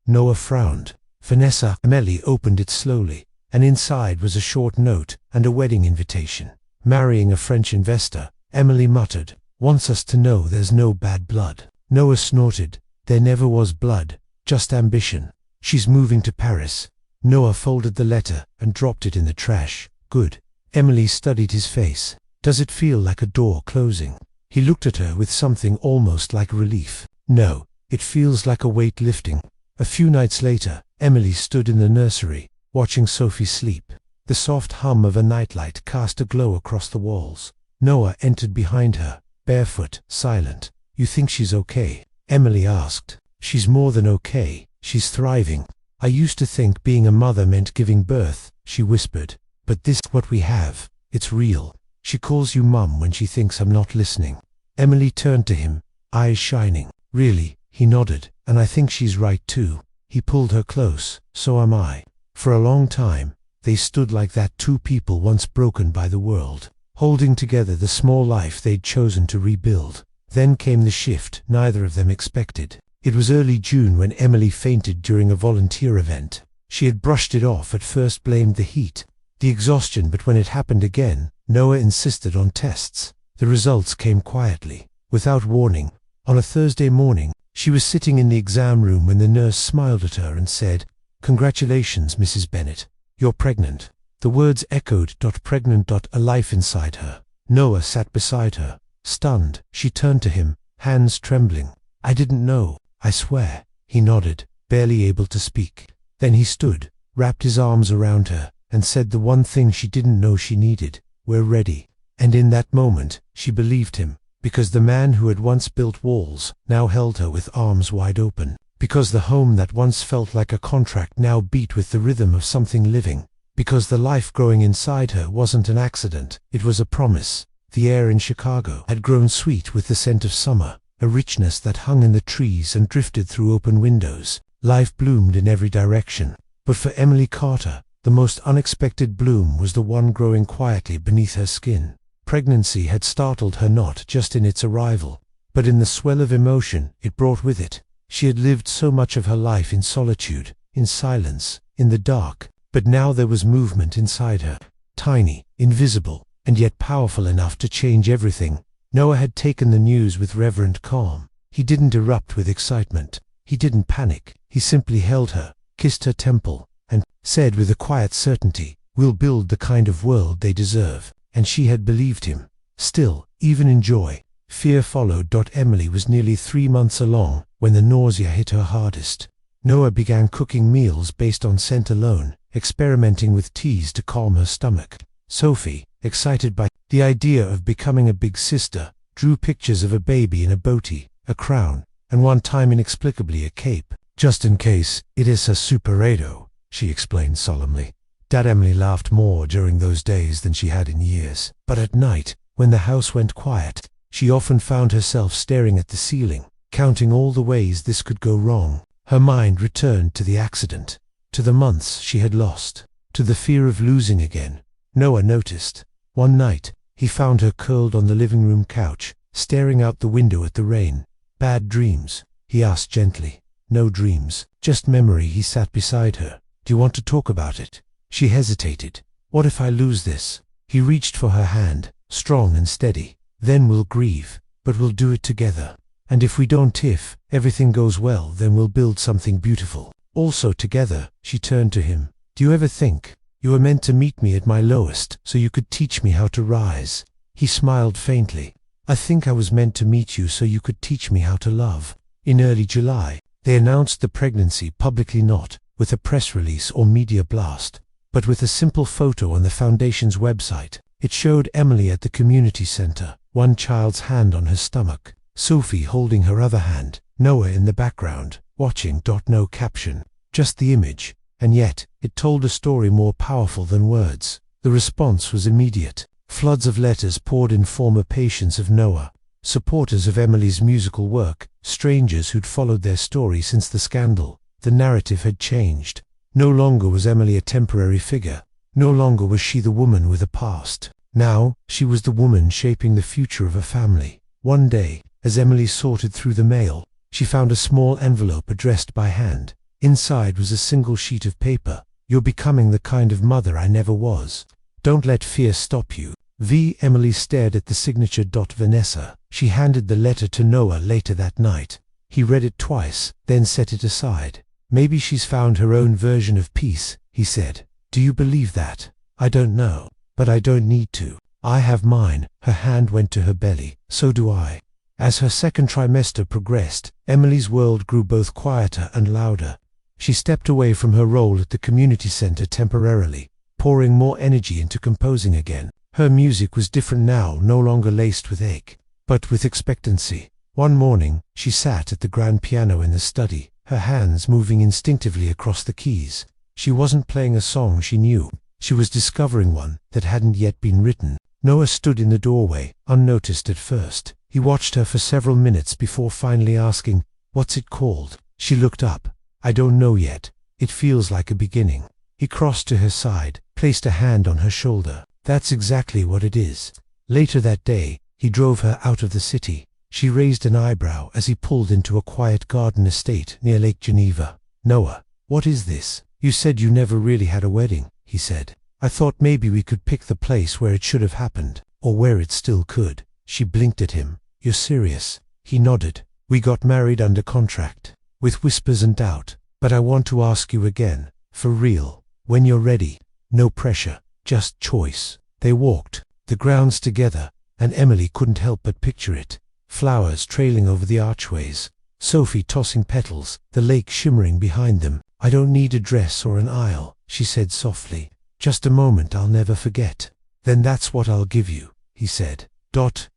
A: Noah frowned. Vanessa. Emily opened it slowly, and inside was a short note and a wedding invitation. "Marrying a French investor," Emily muttered. "Wants us to know there's no bad blood." Noah snorted. "There never was blood, just ambition. She's moving to Paris." Noah folded the letter and dropped it in the trash. "Good." Emily studied his face. "Does it feel like a door closing?" He looked at her with something almost like relief. "No, it feels like a weight lifting." A few nights later, Emily stood in the nursery, watching Sophie sleep. The soft hum of a nightlight cast a glow across the walls. Noah entered behind her, barefoot, silent. "You think she's okay?" Emily asked. "She's more than okay. She's thriving." "I used to think being a mother meant giving birth," she whispered. "But this is what we have. It's real. She calls you mum when she thinks I'm not listening." Emily turned to him, eyes shining. "Really?" He nodded. "And I think she's right too." He pulled her close. "So am I." For a long time, they stood like that, two people once broken by the world, holding together the small life they'd chosen to rebuild. Then came the shift neither of them expected. It was early June when Emily fainted during a volunteer event. She had brushed it off, at first blamed the heat, the exhaustion, but when it happened again, Noah insisted on tests. The results came quietly, without warning. On a Thursday morning, she was sitting in the exam room when the nurse smiled at her and said, "Congratulations, Mrs. Bennett. You're pregnant." The words echoed. Pregnant. A life inside her. Noah sat beside her, stunned. She turned to him, hands trembling. "I didn't know, I swear." He nodded, barely able to speak. Then he stood, wrapped his arms around her, and said the one thing she didn't know she needed: "We're ready." And in that moment, she believed him, because the man who had once built walls now held her with arms wide open, because the home that once felt like a contract now beat with the rhythm of something living, because the life growing inside her wasn't an accident, it was a promise. The air in Chicago had grown sweet with the scent of summer, a richness that hung in the trees and drifted through open windows. Life bloomed in every direction. But for Emily Carter, the most unexpected bloom was the one growing quietly beneath her skin. Pregnancy had startled her not just in its arrival, but in the swell of emotion it brought with it. She had lived so much of her life in solitude, in silence, in the dark, but now there was movement inside her, tiny, invisible, and yet powerful enough to change everything. Noah had taken the news with reverent calm. He didn't erupt with excitement. He didn't panic. He simply held her, kissed her temple, and said with a quiet certainty, "We'll build the kind of world they deserve." And she had believed him. Still, even in joy, fear followed. Emily was nearly 3 months along when the nausea hit her hardest. Noah began cooking meals based on scent alone, experimenting with teas to calm her stomach. Sophie, excited by the idea of becoming a big sister, drew pictures of a baby in a boatie, a crown, and one time inexplicably a cape. "Just in case, it is a superado," she explained solemnly. Emily laughed more during those days than she had in years. But at night, when the house went quiet, she often found herself staring at the ceiling, counting all the ways this could go wrong. Her mind returned to the accident, to the months she had lost, to the fear of losing again. Noah noticed. One night, he found her curled on the living room couch, staring out the window at the rain. "Bad dreams?" he asked gently. "No dreams, just memory." He sat beside her. "Do you want to talk about it?" She hesitated. "What if I lose this?" He reached for her hand, strong and steady. "Then we'll grieve, but we'll do it together. And if we don't, if everything goes well, then we'll build something beautiful. Also together." She turned to him. "Do you ever think you were meant to meet me at my lowest so you could teach me how to rise?" He smiled faintly. "I think I was meant to meet you so you could teach me how to love." In early July, they announced the pregnancy publicly, not with a press release or media blast, but with a simple photo on the foundation's website. It showed Emily at the community center, one child's hand on her stomach, Sophie holding her other hand, Noah in the background, watching. No caption, just the image, and yet it told a story more powerful than words. The response was immediate. Floods of letters poured in, former patients of Noah, supporters of Emily's musical work, strangers who'd followed their story since the scandal. The narrative had changed. No longer was Emily a temporary figure. No longer was she the woman with a past. Now, she was the woman shaping the future of a family. One day, as Emily sorted through the mail, she found a small envelope addressed by hand. Inside was a single sheet of paper. "You're becoming the kind of mother I never was. Don't let fear stop you. V." Emily stared at the signature. "Vanessa." She handed the letter to Noah later that night. He read it twice, then set it aside. "Maybe she's found her own version of peace," he said. "Do you believe that?" "I don't know, but I don't need to. I have mine." Her hand went to her belly. "So do I." As her second trimester progressed, Emily's world grew both quieter and louder. She stepped away from her role at the community center temporarily, pouring more energy into composing again. Her music was different now, no longer laced with ache, but with expectancy. One morning, she sat at the grand piano in the study, her hands moving instinctively across the keys. She wasn't playing a song she knew. She was discovering one that hadn't yet been written. Noah stood in the doorway, unnoticed at first. He watched her for several minutes before finally asking, "What's it called?" She looked up. "I don't know yet. It feels like a beginning." He crossed to her side, placed a hand on her shoulder. "That's exactly what it is." Later that day, he drove her out of the city. She raised an eyebrow as he pulled into a quiet garden estate near Lake Geneva. "Noah, what is this? You said you never really had a wedding," he said. "I thought maybe we could pick the place where it should have happened, or where it still could." She blinked at him. "You're serious?" He nodded. "We got married under contract." With whispers and doubt. "But I want to ask you again, for real, when you're ready. No pressure, just choice." They walked the grounds together, and Emily couldn't help but picture it. Flowers trailing over the archways, Sophie tossing petals, the lake shimmering behind them. "I don't need a dress or an aisle," she said softly. "Just a moment I'll never forget." "Then that's what I'll give you," he said.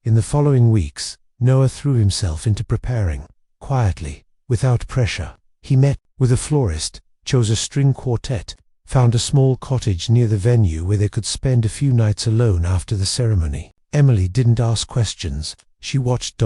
A: In the following weeks, Noah threw himself into preparing, quietly, without pressure. He met with a florist, chose a string quartet, found a small cottage near the venue where they could spend a few nights alone after the ceremony. Emily didn't ask questions. She watched.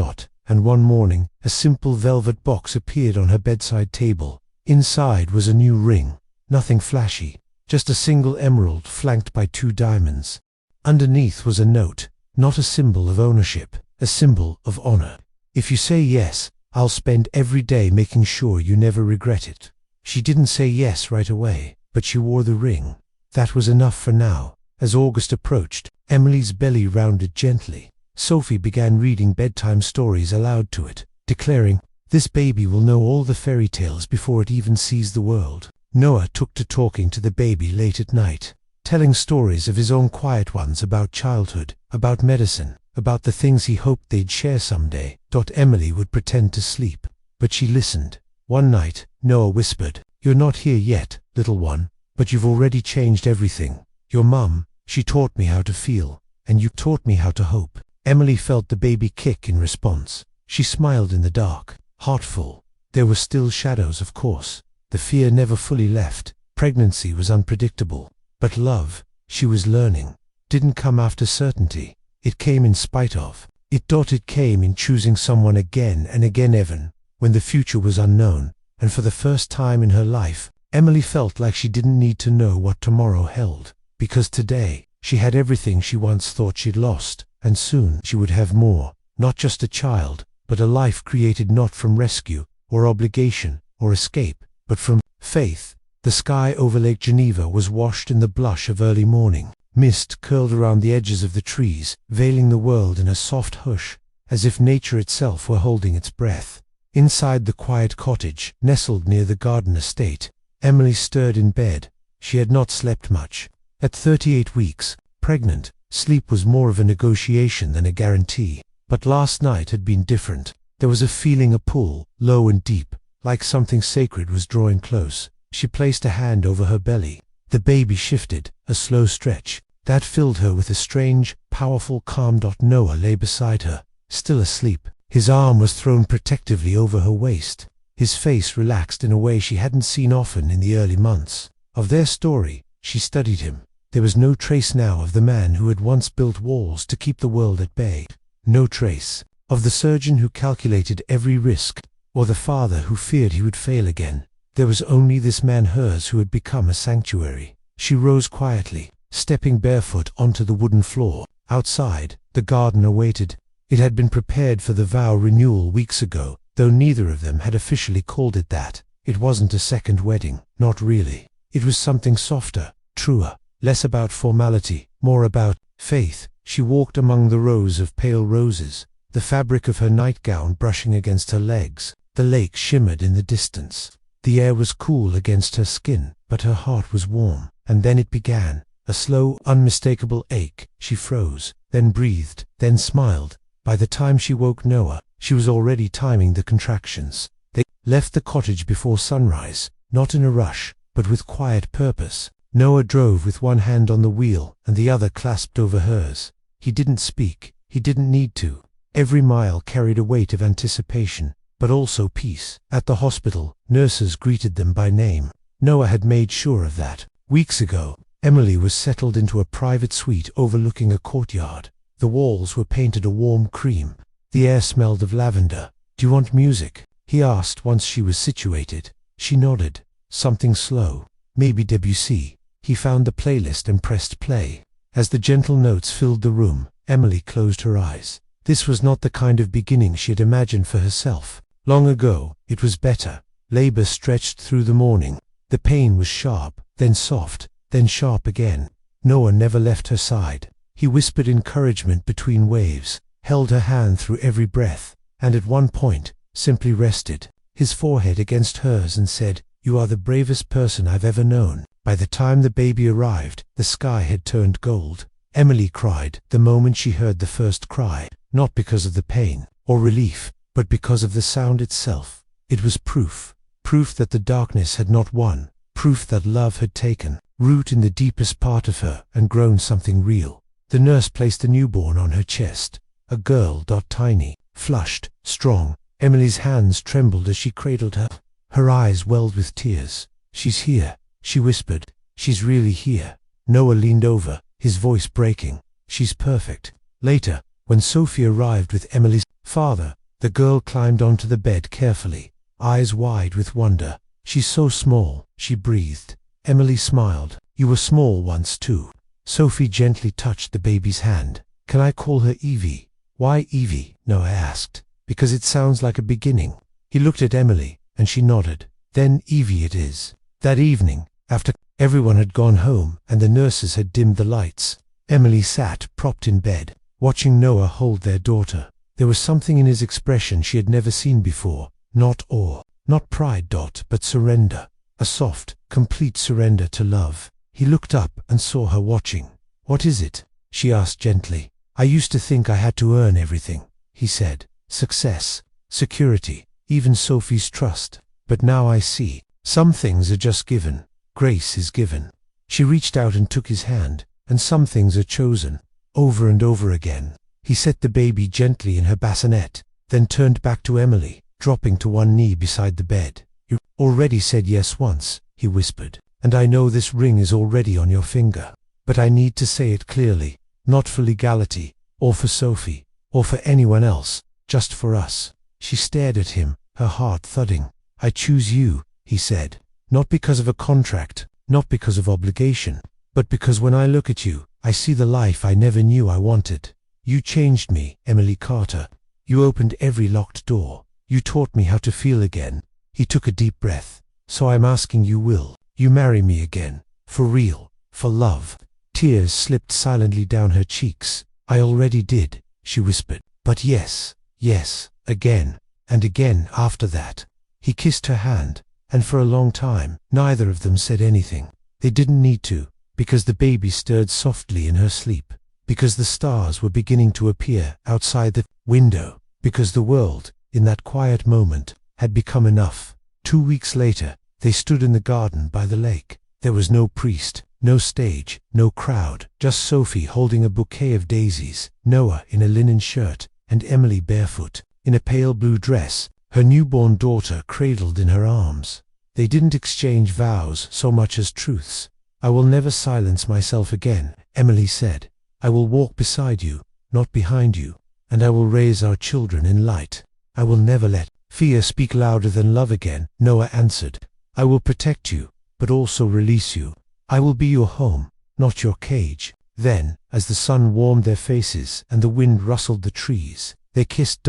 A: And one morning, a simple velvet box appeared on her bedside table. Inside was a new ring. Nothing flashy, just a single emerald flanked by 2 diamonds. Underneath was a note, not a symbol of ownership, a symbol of honor. "If you say yes, I'll spend every day making sure you never regret it." She didn't say yes right away, but she wore the ring. That was enough for now. As August approached, Emily's belly rounded gently. Sophie began reading bedtime stories aloud to it, declaring, "This baby will know all the fairy tales before it even sees the world." Noah took to talking to the baby late at night, telling stories of his own quiet ones about childhood, about medicine, about the things he hoped they'd share someday. Emily would pretend to sleep, but she listened. One night, Noah whispered, "You're not here yet, little one, but you've already changed everything. Your mum, she taught me how to feel, and you taught me how to hope." Emily felt the baby kick in response. She smiled in the dark, heartful. There were still shadows, of course. The fear never fully left. Pregnancy was unpredictable. But love, she was learning, didn't come after certainty. It came in spite of. It came in choosing someone again and again, even when the future was unknown. And for the first time in her life, Emily felt like she didn't need to know what tomorrow held, because today she had everything she once thought she'd lost, and soon she would have more. Not just a child, but a life created not from rescue, or obligation, or escape, but from faith. The sky over Lake Geneva was washed in the blush of early morning. Mist curled around the edges of the trees, veiling the world in a soft hush, as if nature itself were holding its breath. Inside the quiet cottage, nestled near the garden estate, Emily stirred in bed. She had not slept much. At 38 weeks, pregnant, sleep was more of a negotiation than a guarantee. But last night had been different. There was a feeling, a pull, low and deep, like something sacred was drawing close. She placed a hand over her belly. The baby shifted, a slow stretch. That filled her with a strange, powerful calm. Noah lay beside her, still asleep. His arm was thrown protectively over her waist. His face relaxed in a way she hadn't seen often in the early months of their story. She studied him. There was no trace now of the man who had once built walls to keep the world at bay. No trace of the surgeon who calculated every risk, or the father who feared he would fail again. There was only this man, hers, who had become a sanctuary. She rose quietly, stepping barefoot onto the wooden floor. Outside, the garden awaited. It had been prepared for the vow renewal weeks ago, though neither of them had officially called it that. It wasn't a second wedding, not really. It was something softer, truer, less about formality, more about faith. She walked among the rows of pale roses, the fabric of her nightgown brushing against her legs. The lake shimmered in the distance. The air was cool against her skin, but her heart was warm. And then it began, a slow, unmistakable ache. She froze, then breathed, then smiled. By the time she woke Noah, she was already timing the contractions. They left the cottage before sunrise, not in a rush, but with quiet purpose. Noah drove with one hand on the wheel and the other clasped over hers. He didn't speak. He didn't need to. Every mile carried a weight of anticipation, but also peace. At the hospital, nurses greeted them by name. Noah had made sure of that. Weeks ago, Emily was settled into a private suite overlooking a courtyard. The walls were painted a warm cream. The air smelled of lavender. "Do you want music?" he asked once she was situated. She nodded. Something slow. Maybe Debussy. He found the playlist and pressed play. As the gentle notes filled the room, Emily closed her eyes. This was not the kind of beginning she had imagined for herself. Long ago, it was better. Labor stretched through the morning. The pain was sharp, then soft, then sharp again. Noah never left her side. He whispered encouragement between waves, held her hand through every breath, and at one point, simply rested his forehead against hers and said, "You are the bravest person I've ever known." By the time the baby arrived, the sky had turned gold. Emily cried the moment she heard the first cry, not because of the pain or relief, but because of the sound itself. It was proof that the darkness had not won, proof that love had taken root in the deepest part of her and grown something real. The nurse placed the newborn on her chest, a girl, tiny, flushed, strong. Emily's hands trembled as she cradled her. Her eyes welled with tears. "She's here," she whispered. "She's really here." Noah leaned over, his voice breaking. "She's perfect." Later, when Sophie arrived with Emily's father, the girl climbed onto the bed carefully, eyes wide with wonder. "She's so small," she breathed. Emily smiled. "You were small once too." Sophie gently touched the baby's hand. "Can I call her Evie?" "Why Evie?" Noah asked. "Because it sounds like a beginning." He looked at Emily, and she nodded. "Then Evie it is." That evening, after everyone had gone home and the nurses had dimmed the lights, Emily sat propped in bed, watching Noah hold their daughter. There was something in his expression she had never seen before. Not awe, not pride, but surrender. A soft, complete surrender to love. He looked up and saw her watching. "What is it?" she asked gently. "I used to think I had to earn everything," he said. "Success, security, even Sophie's trust. But now I see. Some things are just given. Grace is given." She reached out and took his hand. "And some things are chosen, over and over again." He set the baby gently in her bassinet, then turned back to Emily, dropping to one knee beside the bed. "You already said yes once," he whispered. and I know this ring is already on your finger. But I need to say it clearly, not for legality, or for Sophie, or for anyone else, just for us." She stared at him, her heart thudding. "I choose you," he said, "not because of a contract, not because of obligation, but because when I look at you, I see the life I never knew I wanted. You changed me, Emily Carter. You opened every locked door. You taught me how to feel again." He took a deep breath. "So I'm asking you, will you marry me again? For real? For love?" Tears slipped silently down her cheeks. "I already did," she whispered. "But yes, yes, again, and again after that." He kissed her hand, and for a long time, neither of them said anything. They didn't need to, because the baby stirred softly in her sleep, because the stars were beginning to appear outside the window, because the world, in that quiet moment, had become enough. 2 weeks later, they stood in the garden by the lake. There was no priest, no stage, no crowd, just Sophie holding a bouquet of daisies, Noah in a linen shirt, and Emily barefoot, in a pale blue dress, her newborn daughter cradled in her arms. They didn't exchange vows so much as truths. "I will never silence myself again," Emily said. "I will walk beside you, not behind you, and I will raise our children in light. I will never let fear speak louder than love again," Noah answered. "I will protect you, but also release you. I will be your home, not your cage." Then, as the sun warmed their faces and the wind rustled the trees, they kissed.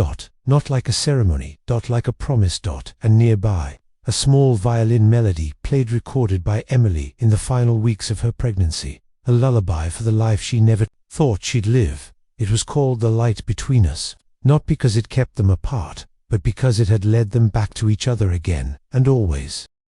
A: Not like a ceremony, like a promise. And nearby, a small violin melody played, recorded by Emily in the final weeks of her pregnancy, a lullaby for the life she never thought she'd live. It was called "The Light Between Us," not because it kept them apart, but because it had led them back to each other again, and always.